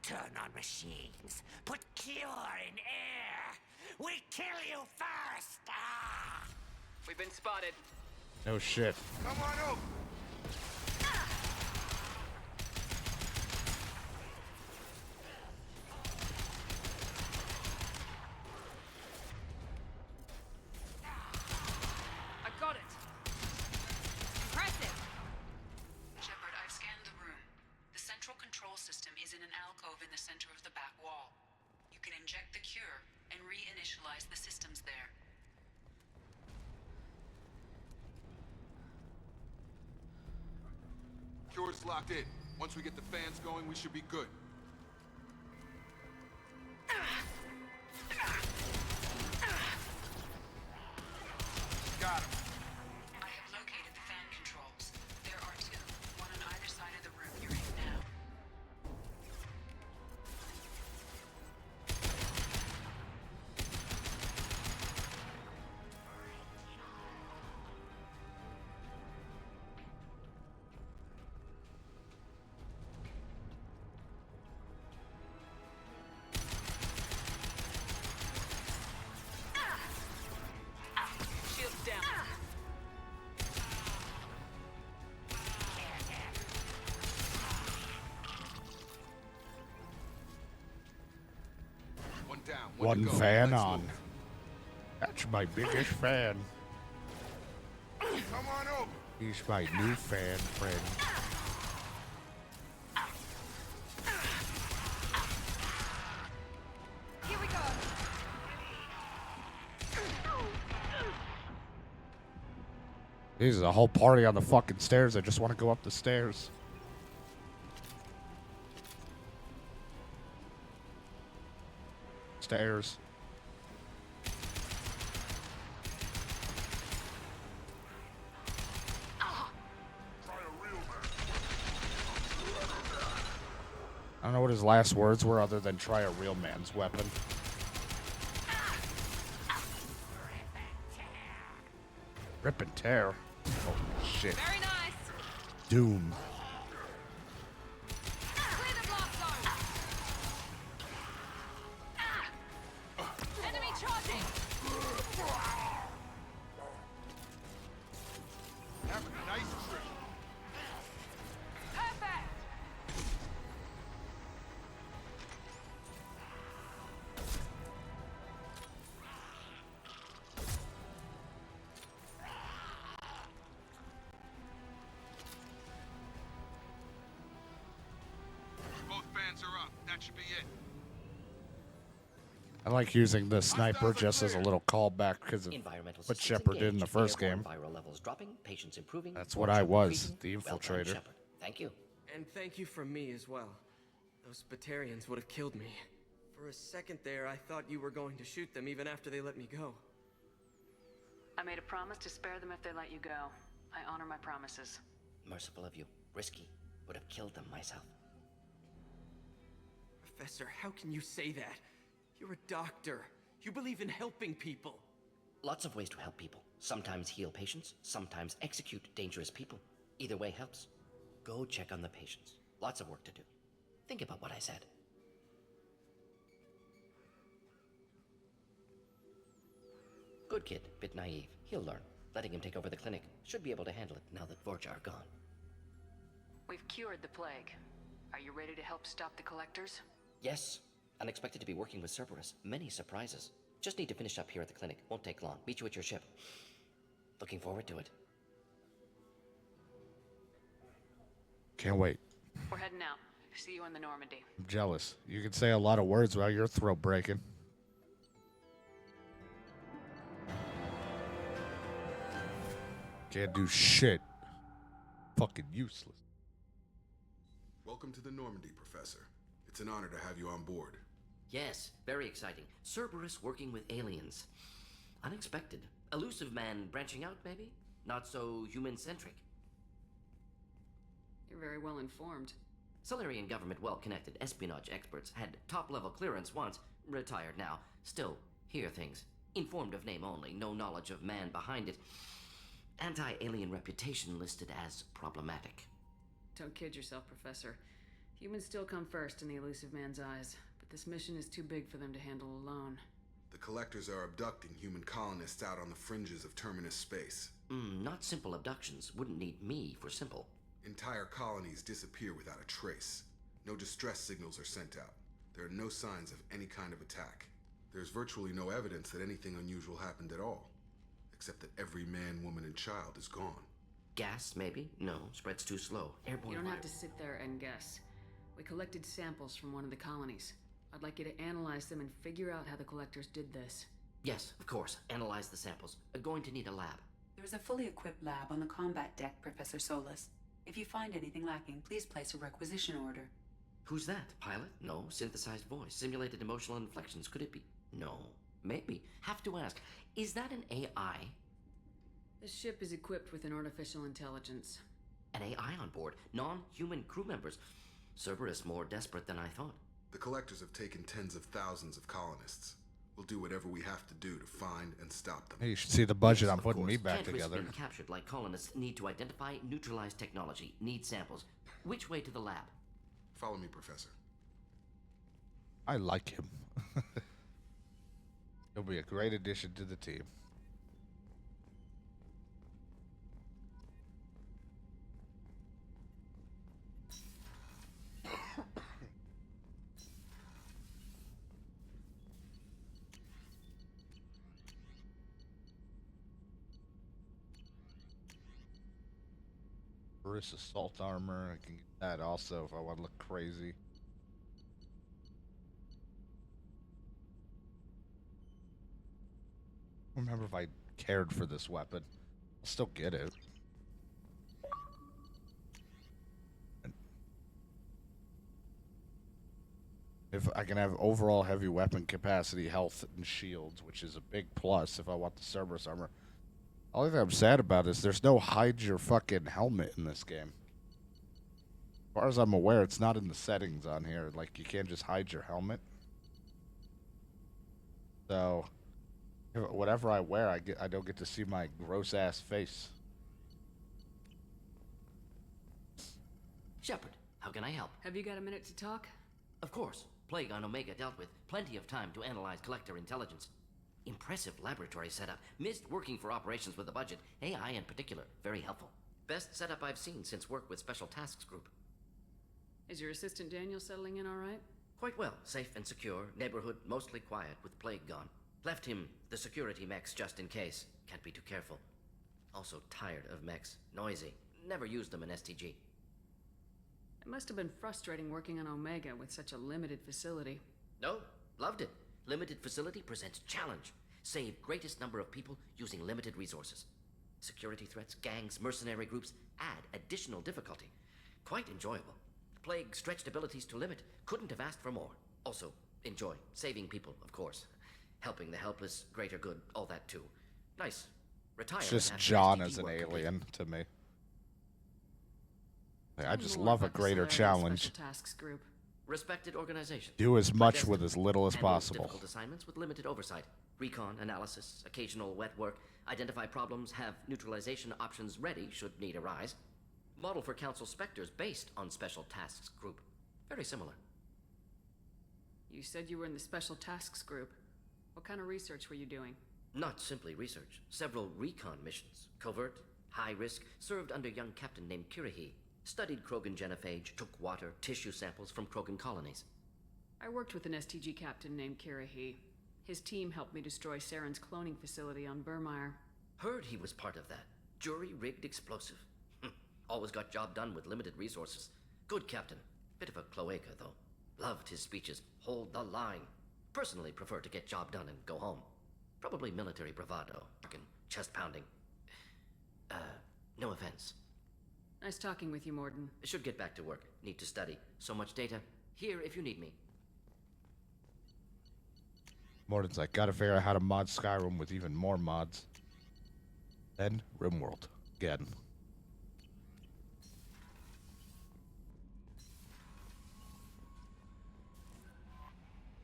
turn on machines, put cure in air. We kill you first! Ah! We've been spotted. No shit. Come on over. I got it. Impressive. Shepard, I've scanned the room. The central control system is in an alcove in the center of the back wall. You can inject the cure and reinitialize the systems there. Cure's locked in. Once we get the fans going, we should be good. Got him. I have located the fan controls. There are two, one on either side of the room you're in now. Shields down. One down. One to go. fan Let's on. move. That's my biggest fan. Come on over. He's my new fan friend. Here we go. There's a whole party on the fucking stairs. I just want to go up the stairs. Stairs. I don't know what his last words were other than try a real man's weapon. Rip and tear. Oh shit. Very nice. Doom. Clear the blast zone. Enemy charging. Having a nice trip. Perfect. Both fans are up. That should be it. I like using the sniper just as a little callback because of Environmental what systems Shepard did in the engaged, first airborne game. Viral levels dropping, patients improving. That's what Vortex I was, retreating. the Well done, infiltrator. Shepard. Thank you. And thank you from me as well. Those Batarians would have killed me. For a second there, I thought you were going to shoot them even after they let me go. I made a promise to spare them if they let you go. I honor my promises. Merciful of you. Risky. Would have killed them myself. Professor, how can you say that? You're a doctor. You believe in helping people. Lots of ways to help people. Sometimes heal patients, sometimes execute dangerous people. Either way helps. Go check on the patients. Lots of work to do. Think about what I said. Good kid, bit naive. He'll learn. Letting him take over the clinic. Should be able to handle it now that Vorcha are gone. We've cured the plague. Are you ready to help stop the collectors? Yes. Unexpected to be working with Cerberus. Many surprises. Just need to finish up here at the clinic. Won't take long. Meet you at your ship. Looking forward to it. Can't wait. We're heading out. See you in the Normandy. I'm jealous. You can say a lot of words while you're throat breaking. Can't do shit. Fucking useless. Welcome to the Normandy, Professor. It's an honor to have you on board. Yes, very exciting. Cerberus working with aliens. Unexpected. Elusive man branching out, maybe? Not so human-centric. You're very well informed. Solarian government well-connected espionage experts had top-level clearance once, retired now. Still, hear things. Informed of name only, no knowledge of man behind it. Anti-alien reputation listed as problematic. Don't kid yourself, Professor. Humans still come first in the elusive man's eyes, but this mission is too big for them to handle alone. The Collectors are abducting human colonists out on the fringes of Terminus space. Not simple abductions. Wouldn't need me for simple. Entire colonies disappear without a trace. No distress signals are sent out. There are no signs of any kind of attack. There's virtually no evidence that anything unusual happened at all, except that every man, woman, and child is gone. Gas, maybe? No, spreads too slow. Airborne. You don't have to sit there and guess. We collected samples from one of the colonies. I'd like you to analyze them and figure out how the Collectors did this. Yes, of course. Analyze the samples. Going to need a lab. There's a fully equipped lab on the combat deck, Professor Solis. If you find anything lacking, please place a requisition order. Who's that? Pilot? No. Synthesized voice. Simulated emotional inflections. Could it be? No. Maybe. Have to ask. Is that an AI? The ship is equipped with an artificial intelligence. An AI on board? Non-human crew members? Cerberus more desperate than I thought. The Collectors have taken tens of thousands of colonists. We'll do whatever we have to do to find and stop them. Hey, you should see the budget Yes, I'm of putting course. me back Can't risk together. being captured like colonists need to identify, neutralize technology, need samples. Which way to the lab? Follow me, Professor. I like him. He'll be a great addition to the team. Bruce assault armor. I can get that also if I want to look crazy. I don't remember if I cared for this weapon. I'll still get it. If I can have overall heavy weapon capacity, health, and shields, which is a big plus if I want the Cerberus armor. The only thing I'm sad about is there's no hide your fucking helmet in this game. As far as I'm aware, it's not in the settings on here. Like, you can't just hide your helmet. So, whatever I wear, I don't get to see my gross-ass face. Shepard, how can I help? Have you got a minute to talk? Of course. Plague on Omega dealt with. Plenty of time to analyze Collector intelligence. Impressive laboratory setup. Missed working for operations with a budget. AI in particular. Very helpful. Best setup I've seen since work with Special Tasks Group. Is your assistant Daniel settling in all right? Quite well. Safe and secure. Neighborhood mostly quiet with Plague gone. Left him the security mechs just in case. Can't be too careful. Also tired of mechs. Noisy. Never used them in STG. It must have been frustrating working on Omega with such a limited facility. No, loved it. Limited facility presents challenge. Save greatest number of people using limited resources. Security threats, gangs, mercenary groups add additional difficulty. Quite enjoyable. Plague stretched abilities to limit. Couldn't have asked for more. Also, enjoy. Saving people, of course. Helping the helpless, greater good, all that too. Nice. Retire. It's just John as an alien to me. I just love a greater challenge. Special Tasks Group. Respected organization. Do as much with as little as Handles possible. Difficult assignments with limited oversight. Recon, analysis, occasional wet work. Identify problems, have neutralization options ready should need arise. Model for Council Spectres based on Special Tasks Group. Very similar. You said you were in the Special Tasks Group. What kind of research were you doing? Not simply research. Several recon missions. Covert, high risk, served under young captain named Kirahi. Studied Krogan genophage, took water, tissue samples from Krogan colonies. I worked with an STG captain named Kirahi. His team helped me destroy Saren's cloning facility on Burmire. Heard he was part of that. Jury-rigged explosive. Always got job done with limited resources. Good captain. Bit of a cloaca, though. Loved his speeches. Hold the line. Personally prefer to get job done and go home. Probably military bravado. Chest pounding. No offense. Nice talking with you, Morden. Should get back to work. Need to study. So much data. Here if you need me. Morden's like, gotta figure out how to mod Skyrim with even more mods. Then RimWorld. Again.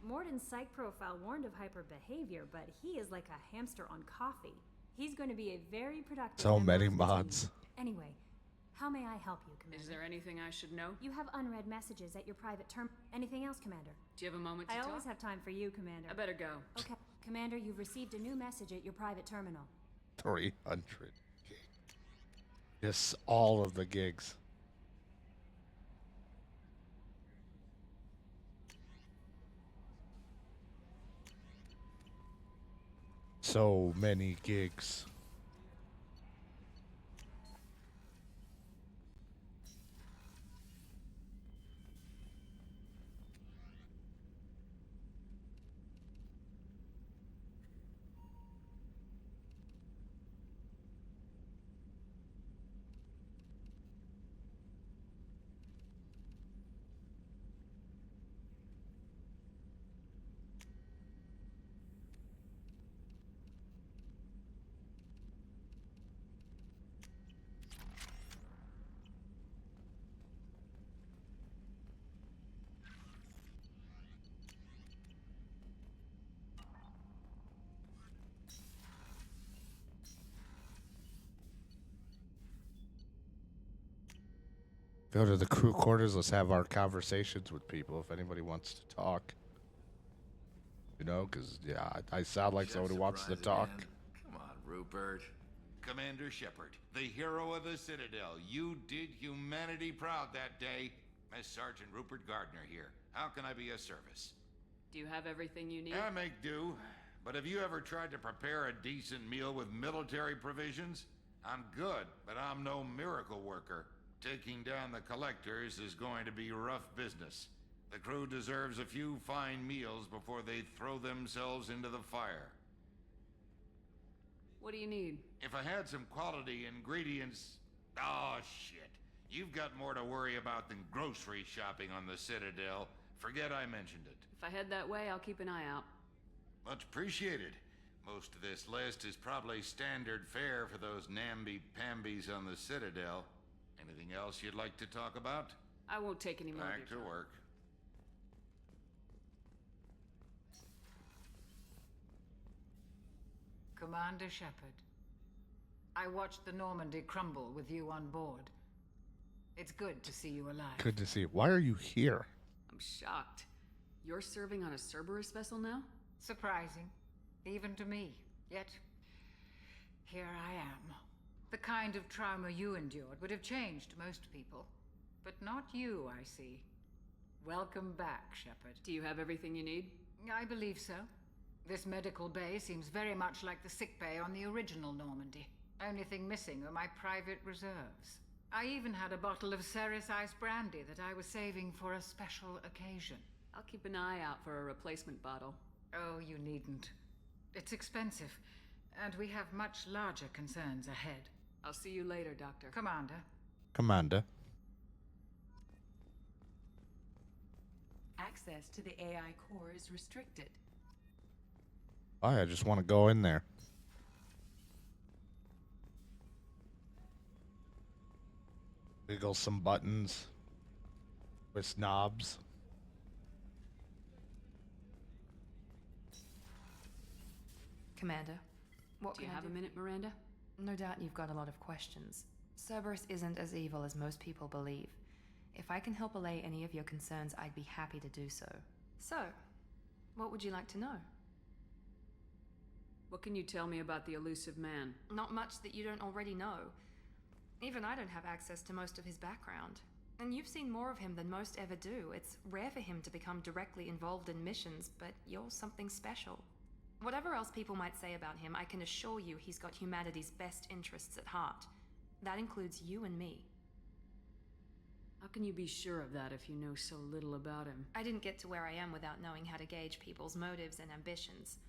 Morden's psych profile warned of hyper behavior, but he is like a hamster on coffee. He's going to be a very productive So member many of the mods. team. Anyway, How may I help you, Commander? Is there anything I should know? You have unread messages at your private term. Anything else, Commander? Do you have a moment to I talk? always have time for you, Commander. I better go. Okay. Commander, you've received a new message at your private terminal. 300 gigs. Just all of the gigs. So many gigs. Go to the crew quarters. Let's have our conversations with people if anybody wants to talk. You know, because, yeah, I sound like someone who wants to talk. Come on, Rupert. Commander Shepard, the hero of the Citadel. You did humanity proud that day. Master Sergeant Rupert Gardner here. How can I be of service? Do you have everything you need? I make do. But have you ever tried to prepare a decent meal with military provisions? I'm good, but I'm no miracle worker. Taking down the collectors is going to be rough business. The crew deserves a few fine meals before they throw themselves into the fire. What do you need? If I had some quality ingredients... Oh, shit. You've got more to worry about than grocery shopping on the Citadel. Forget I mentioned it. If I head that way, I'll keep an eye out. Much appreciated. Most of this list is probably standard fare for those namby-pambies on the Citadel. Anything else you'd like to talk about? I won't take any more of Back your to time. work. Commander Shepard, I watched the Normandy crumble with you on board. It's good to see you alive. Good to see you. Why are you here? I'm shocked. You're serving on a Cerberus vessel now? Surprising, even to me. Yet, here I am. The kind of trauma you endured would have changed most people. But not you, I see. Welcome back, Shepard. Do you have everything you need? I believe so. This medical bay seems very much like the sick bay on the original Normandy. Only thing missing are my private reserves. I even had a bottle of Ceres Ice brandy that I was saving for a special occasion. I'll keep an eye out for a replacement bottle. Oh, you needn't. It's expensive, and we have much larger concerns ahead. I'll see you later, Doctor. Commander. Commander. Access to the AI core is restricted. I just want to go in there. Wiggle some buttons with knobs. Commander, what Do you can I have a minute, Miranda? No doubt you've got a lot of questions. Cerberus isn't as evil as most people believe. If I can help allay any of your concerns, I'd be happy to do so. So, what would you like to know? What can you tell me about the elusive man? Not much that you don't already know. Even I don't have access to most of his background. And you've seen more of him than most ever do. It's rare for him to become directly involved in missions, but you're something special. Whatever else people might say about him, I can assure you he's got humanity's best interests at heart. That includes you and me. How can you be sure of that if you know so little about him? I didn't get to where I am without knowing how to gauge people's motives and ambitions,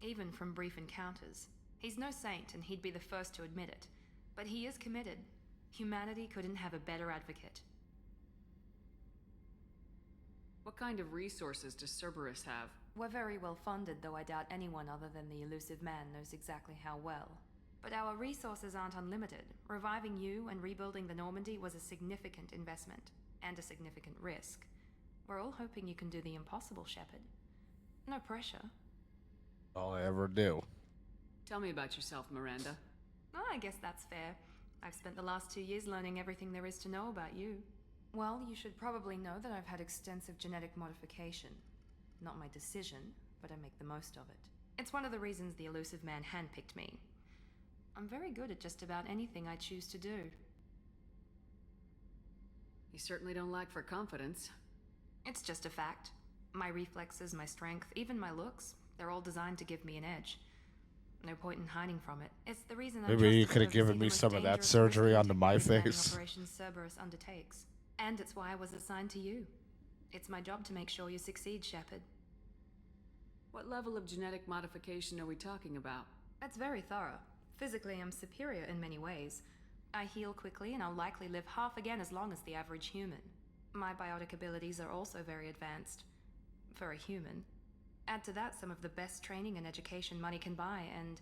even from brief encounters. He's no saint, and he'd be the first to admit it. But he is committed. Humanity couldn't have a better advocate. What kind of resources does Cerberus have? We're very well funded, though I doubt anyone other than the elusive man knows exactly how well. But our resources aren't unlimited. Reviving you and rebuilding the Normandy was a significant investment, and a significant risk. We're all hoping you can do the impossible, Shepard. No pressure. All I ever do. Tell me about yourself, Miranda. Oh, I guess that's fair. I've spent the last 2 years learning everything there is to know about you. Well, you should probably know that I've had extensive genetic modification. Not my decision, but I make the most of it. It's one of the reasons the elusive man handpicked me. I'm very good at just about anything I choose to do. You certainly don't lack for confidence. It's just a fact. My reflexes, my strength, even my looks, they're all designed to give me an edge. No point in hiding from it. It's the reason I Maybe you trusted could have to oversee given the me most some of that dangerous surgery risky onto my technique planning face. Operation Cerberus undertakes. And it's why I was assigned to you. It's my job to make sure you succeed, Shepard. What level of genetic modification are we talking about? That's very thorough. Physically, I'm superior in many ways. I heal quickly, and I'll likely live half again as long as the average human. My biotic abilities are also very advanced. For a human. Add to that some of the best training and education money can buy, and,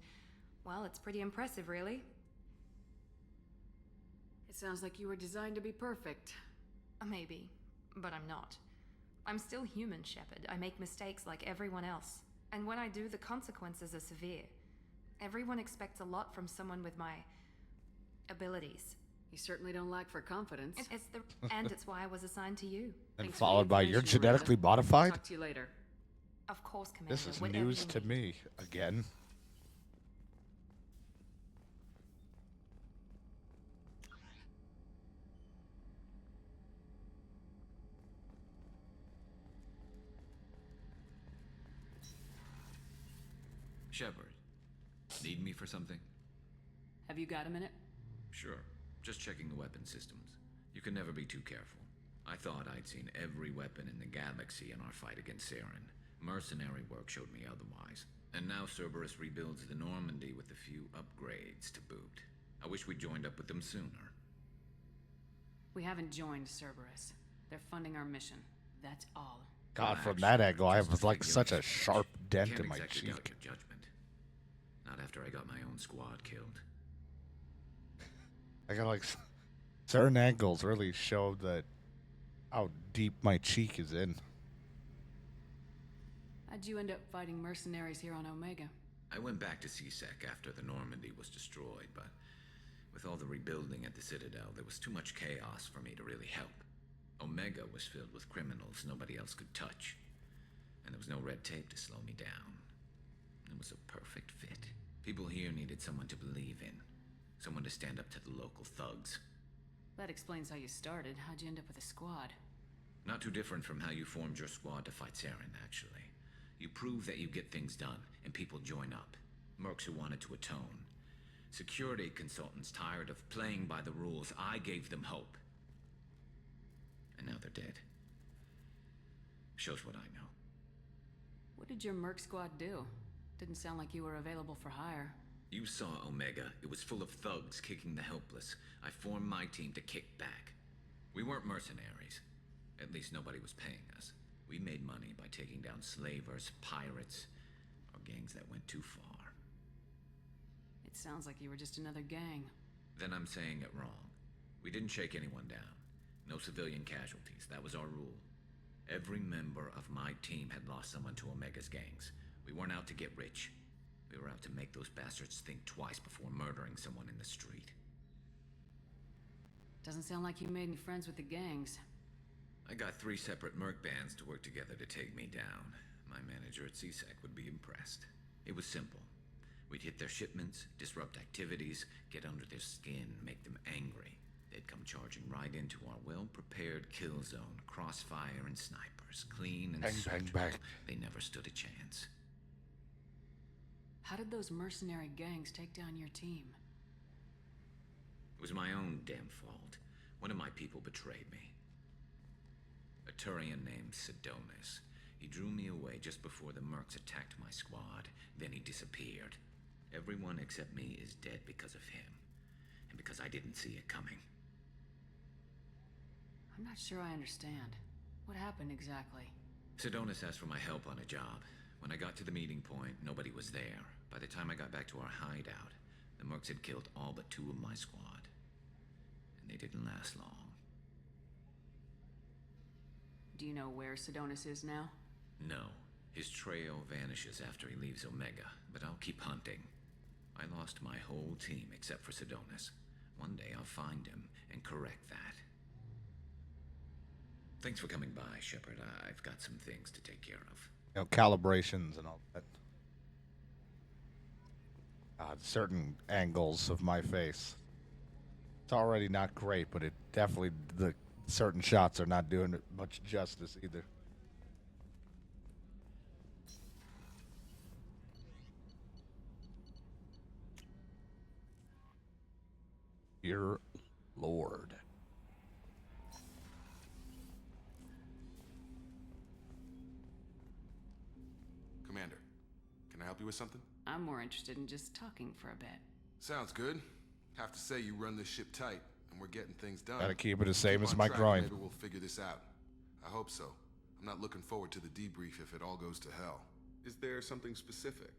well, it's pretty impressive, really. It sounds like you were designed to be perfect. Maybe, but I'm not. I'm still human, Shepard. I make mistakes like everyone else. And when I do, the consequences are severe. Everyone expects a lot from someone with my abilities. You certainly don't lack for confidence. And it's why I was assigned to you. And followed by you're genetically modified? Talk to you later. Of course, Commander. This is whatever news you to need. me again. Shepard, need me for something? Have you got a minute? Sure. Just checking the weapon systems. You can never be too careful. I thought I'd seen every weapon in the galaxy in our fight against Saren. Mercenary work showed me otherwise. And now Cerberus rebuilds the Normandy with a few upgrades to boot. I wish we'd joined up with them sooner. We haven't joined Cerberus. They're funding our mission. That's all. God, from that angle, I have like such a sharp dent in my cheek. Doubt your judgment. Not after I got my own squad killed. I got like certain angles really show that how deep my cheek is in. How'd you end up fighting mercenaries here on Omega? I went back to CSEC after the Normandy was destroyed, but with all the rebuilding at the Citadel, there was too much chaos for me to really help. Omega was filled with criminals nobody else could touch, and there was no red tape to slow me down. It was a perfect fit. People here needed someone to believe in, someone to stand up to the local thugs. That explains how you started. How'd you end up with a squad? Not too different from how you formed your squad to fight Saren, actually. You prove that you get things done, and people join up. Mercs who wanted to atone. Security consultants tired of playing by the rules. I gave them hope. And now they're dead. Shows what I know. What did your merc squad do? Didn't sound like you were available for hire. You saw Omega. It was full of thugs kicking the helpless. I formed my team to kick back. We weren't mercenaries. At least nobody was paying us. We made money by taking down slavers, pirates, or gangs that went too far. It sounds like you were just another gang. Then I'm saying it wrong. We didn't shake anyone down. No civilian casualties. That was our rule. Every member of my team had lost someone to Omega's gangs. We weren't out to get rich. We were out to make those bastards think twice before murdering someone in the street. Doesn't sound like you made any friends with the gangs. I got 3 separate merc bands to work together to take me down. My manager at CSEC would be impressed. It was simple. We'd hit their shipments, disrupt activities, get under their skin, make them angry. They'd come charging right into our well-prepared kill zone, crossfire and snipers, clean and Bang, bang, bang. They never stood a chance. How did those mercenary gangs take down your team? It was my own damn fault. One of my people betrayed me. A Turian named Sidonis. He drew me away just before the mercs attacked my squad. Then he disappeared. Everyone except me is dead because of him. And because I didn't see it coming. I'm not sure I understand. What happened exactly? Sidonis asked for my help on a job. When I got to the meeting point, nobody was there. By the time I got back to our hideout, the mercs had killed all but 2 of my squad. And they didn't last long. Do you know where Sidonis is now? No. His trail vanishes after he leaves Omega, but I'll keep hunting. I lost my whole team except for Sidonis. One day I'll find him and correct that. Thanks for coming by, Shepard. I've got some things to take care of. You know, calibrations and all that. Certain angles of my face. It's already not great, but it definitely, the certain shots are not doing it much justice either. Dear Lord. Commander, can I help you with something? I'm more interested in just talking for a bit. Sounds good. Have to say you run this ship tight, and we're getting things done. Gotta keep it the same Keep as on my track, groin. Maybe we'll figure this out. I hope so. I'm not looking forward to the debrief if it all goes to hell. Is there something specific,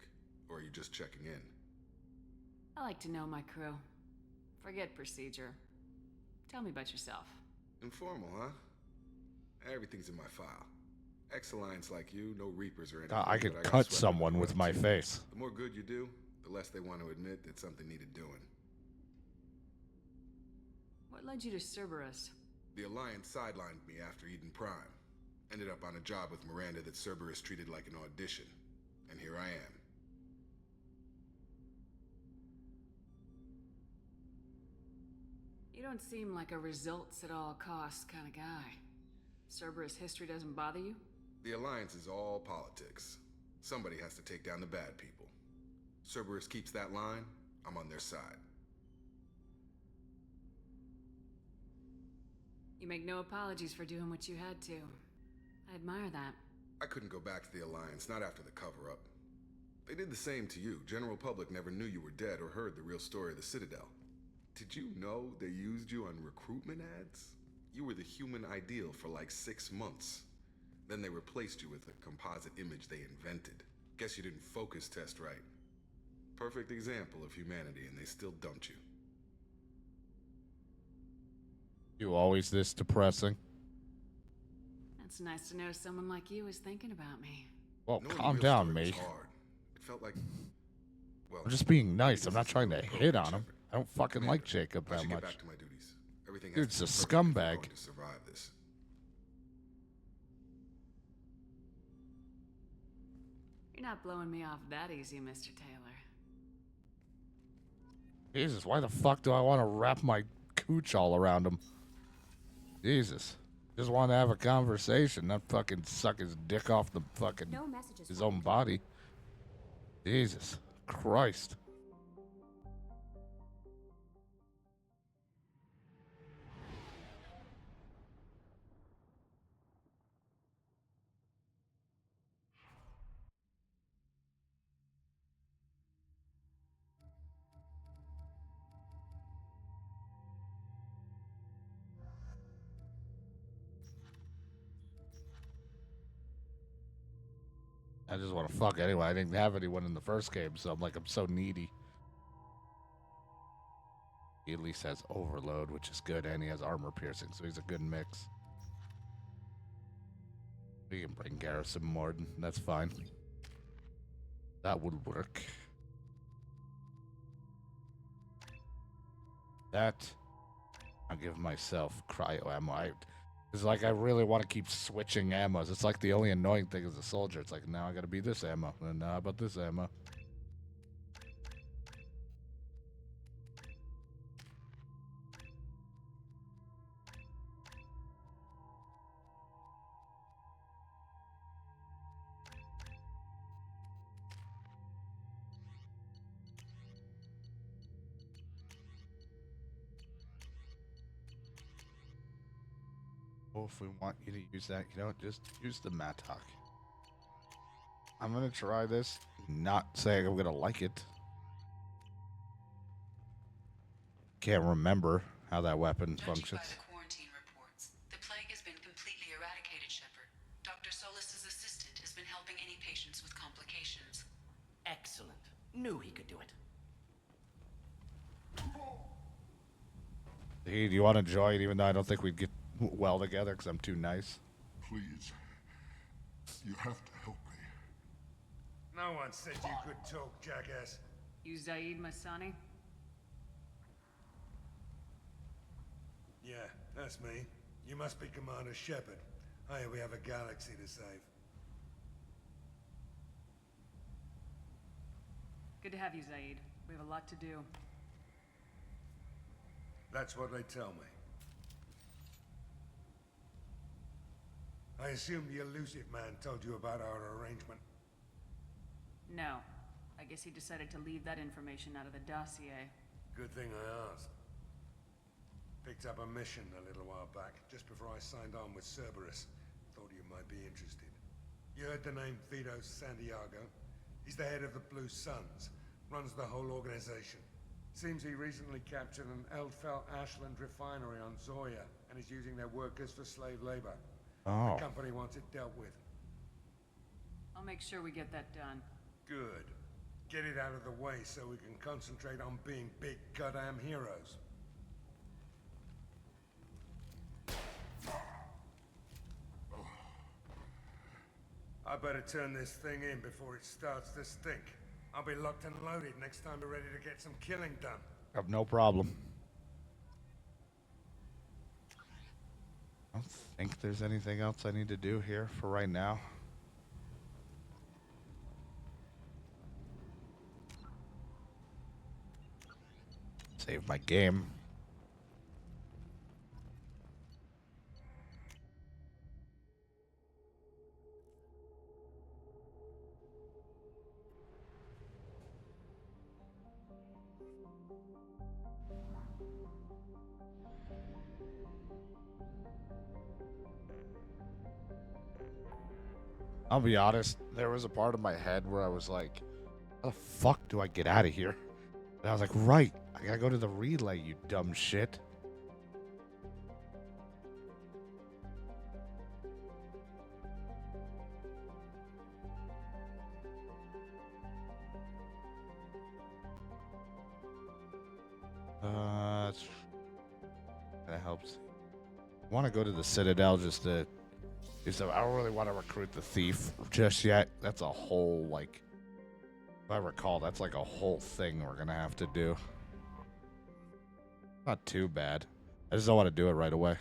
or are you just checking in? I like to know my crew. Forget procedure. Tell me about yourself. Informal, huh? Everything's in my file. Ex-Alliance like you, no Reapers or anything. I could but got cut swept someone under the with rug, my too. face. The more good you do, the less they want to admit that something needed doing. What led you to Cerberus? The Alliance sidelined me after Eden Prime. Ended up on a job with Miranda that Cerberus treated like an audition. And here I am. You don't seem like a results at all costs kind of guy. Cerberus history doesn't bother you? The Alliance is all politics. Somebody has to take down the bad people. Cerberus keeps that line, I'm on their side. You make no apologies for doing what you had to. I admire that. I couldn't go back to the Alliance, not after the cover-up. They did the same to you. General public never knew you were dead or heard the real story of the Citadel. Did you know they used you on recruitment ads? You were the human ideal for like 6 months. Then they replaced you with a composite image they invented. Guess you didn't focus test right. Perfect example of humanity, and they still dumped you. You always this depressing? It's nice to know someone like you is thinking about me. Well, Knowing the calm real down, story was mate. hard. It felt like, well, I'm just being nice. this I'm not is trying a to real hit program, on him. Shepard. I don't fucking Commander, like Jacob I that should get much. back to my duties. Everything has Dude's to a be perfect if we're scumbag. going to survive this. You're not blowing me off that easy, Mr. Taylor. Jesus, why the fuck do I want to wrap my cooch all around him? Jesus. Just want to have a conversation, not fucking suck his dick off the fucking No messages his own body. Jesus Christ. I just want to fuck anyway. I didn't have anyone in the first game, so I'm so needy. He at least has overload, which is good, and he has armor piercing, so he's a good mix. We can bring Garrison Morden. That's fine. That would work. That I'll give myself cryo ammo. It's like I really want to keep switching ammos. It's like the only annoying thing as a soldier. It's like, now I gotta be this ammo, and now how about this ammo? Oh, if we want you to use that, you know what? Just use the Mattock. I'm gonna try this. Not saying I'm gonna like it. Can't remember how that weapon functions. Judging by the quarantine reports, the plague has been completely eradicated, Shepard. Dr. Solis's assistant has been helping any patients with complications. Excellent. Knew he could do it. Hey, do you want to join, even though I don't think we'd get well together because I'm too nice? Please. You have to help me. No one said you could talk, jackass. You Zaid Masani? That's me. You must be Commander Shepard. Hey, we have a galaxy to save. Good to have you, Zaid. We have a lot to do. That's what they tell me. I assume the elusive man told you about our arrangement. No. I guess he decided to leave that information out of the dossier. Good thing I asked. Picked up a mission a little while back, just before I signed on with Cerberus. Thought you might be interested. You heard the name Vito Santiago? He's the head of the Blue Suns, runs the whole organization. Seems he recently captured an Eldfell Ashland refinery on Zoya, and is using their workers for slave labor. Oh. The company wants it dealt with. I'll make sure we get that done. Good. Get it out of the way so we can concentrate on being big goddamn heroes. I better turn this thing in before it starts to stink. I'll be locked and loaded next time we're ready to get some killing done. Have no problem. I don't think there's anything else I need to do here for right now. Save my game. I'll be honest, there was a part of my head where I was like, how the fuck do I get out of here? And I was like, right, I gotta go to the relay, you dumb shit. That helps. I want to go to the Citadel just to do some. I don't really want to recruit the thief just yet. That's a whole, like, if I recall, that's like a whole thing we're gonna have to do. Not too bad. I just don't want to do it right away.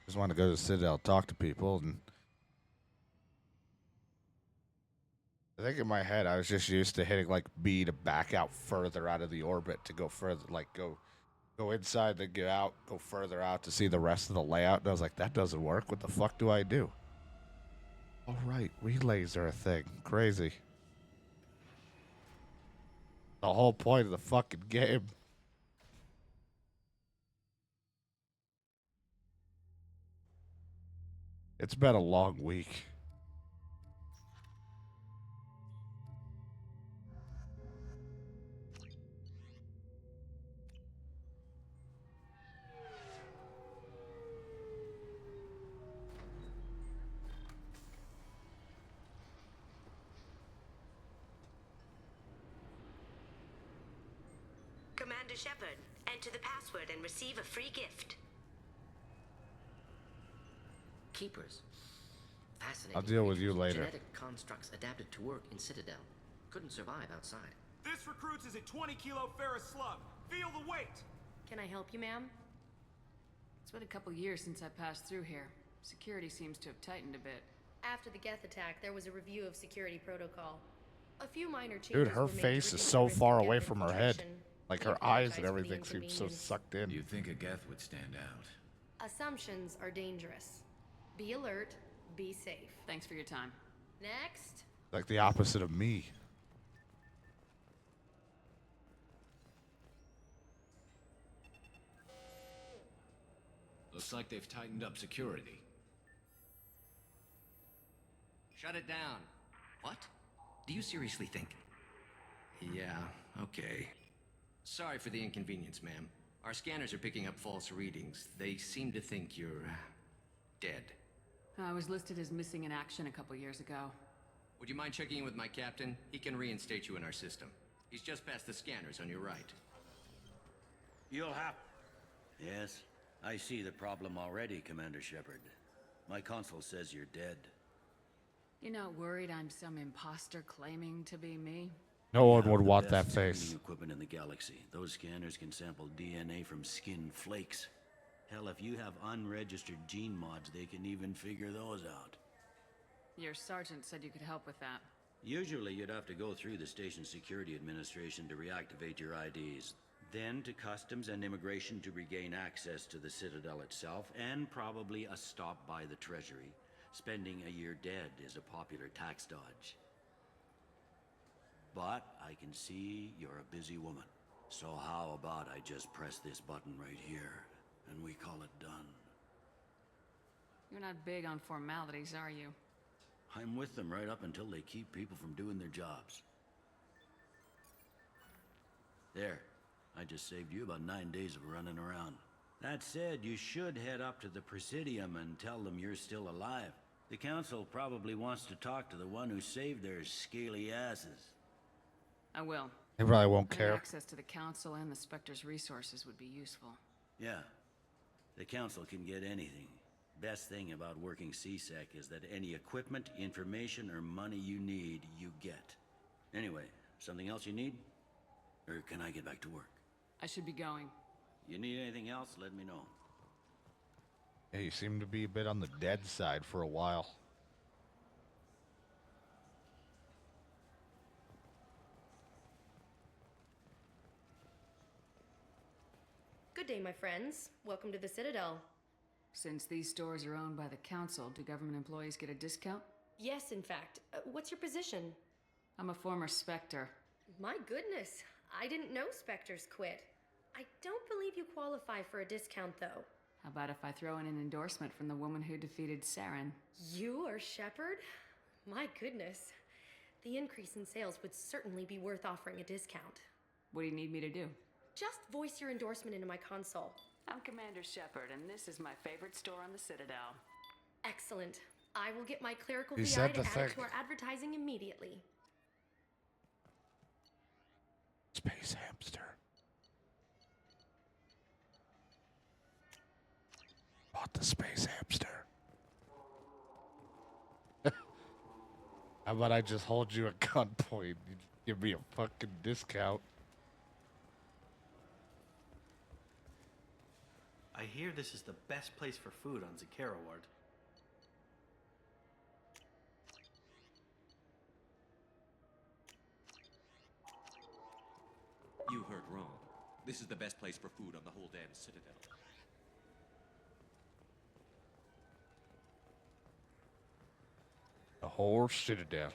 Just want to go to the Citadel, talk to people, and I think in my head I was just used to hitting like B to back out further out of the orbit to go further, like go inside, then get out, go further out to see the rest of the layout. And I was like, that doesn't work. What the fuck do I do? All right, relays are a thing. Crazy. The whole point of the fucking game. It's been a long week. Commander Shepard, enter the password and receive a free gift. Keepers. Fascinating. I'll deal with you later. Genetic constructs adapted to work in Citadel. Couldn't survive outside. This recruits is a 20-kilo ferrous slug. Feel the weight! Can I help you, ma'am? It's been a couple years since I passed through here. Security seems to have tightened a bit. After the Geth attack, there was a review of security protocol. A few minor changes. Dude, her were made face to is reduce so the risk of far Geth away from her head. infiltration. Like We her eyes apologize and for the everything seems so inconvenience. sucked in. You'd think a Geth would stand out. Assumptions are dangerous. Be alert, be safe. Thanks for your time. Next. Like the opposite of me. Looks like they've tightened up security. Shut it down. What? Do you seriously think? Yeah, okay. Sorry for the inconvenience, ma'am. Our scanners are picking up false readings. They seem to think you're dead. I was listed as missing in action a couple years ago. Would you mind checking in with my captain? He can reinstate you in our system. He's just past the scanners on your right. You'll have... Yes, I see the problem already, Commander Shepard. My console says you're dead. You're not worried I'm some imposter claiming to be me? No We one have would the want best that face. screening equipment in the galaxy. Those scanners can sample DNA from skin flakes. Hell, if you have unregistered gene mods, they can even figure those out. Your sergeant said you could help with that. Usually, you'd have to go through the station security administration to reactivate your IDs. Then to customs and immigration to regain access to the Citadel itself, and probably a stop by the Treasury. Spending a year dead is a popular tax dodge. But I can see you're a busy woman. So how about I just press this button right here, and we call it done? You're not big on formalities, are you? I'm with them right up until they keep people from doing their jobs. There. I just saved you about 9 days of running around. That said, you should head up to the Presidium and tell them you're still alive. The Council probably wants to talk to the one who saved their scaly asses. I will. They probably won't Having care. access to the Council and the Spectre's resources would be useful. Yeah. The Council can get anything. Best thing about working CSEC is that any equipment, information, or money you need, you get. Anyway, something else you need? Or can I get back to work? I should be going. You need anything else, let me know. Yeah, you seem to be a bit on the dead side for a while. Good day, my friends. Welcome to the Citadel. Since these stores are owned by the Council, do government employees get a discount? Yes, in fact. What's your position? I'm a former Spectre. My goodness, I didn't know Spectres quit. I don't believe you qualify for a discount, though. How about if I throw in an endorsement from the woman who defeated Saren? You are Shepard? My goodness. The increase in sales would certainly be worth offering a discount. What do you need me to do? Just voice your endorsement into my console. I'm Commander Shepard, and this is my favorite store on the Citadel. Excellent. I will get my clerical He VI said to the add thing. it to our advertising immediately. Space hamster. Bought the space hamster. How about I just hold you at gunpoint? You give me a fucking discount. I hear this is the best place for food on Zakara Ward. You heard wrong. This is the best place for food on the whole damn Citadel. The whole Citadel.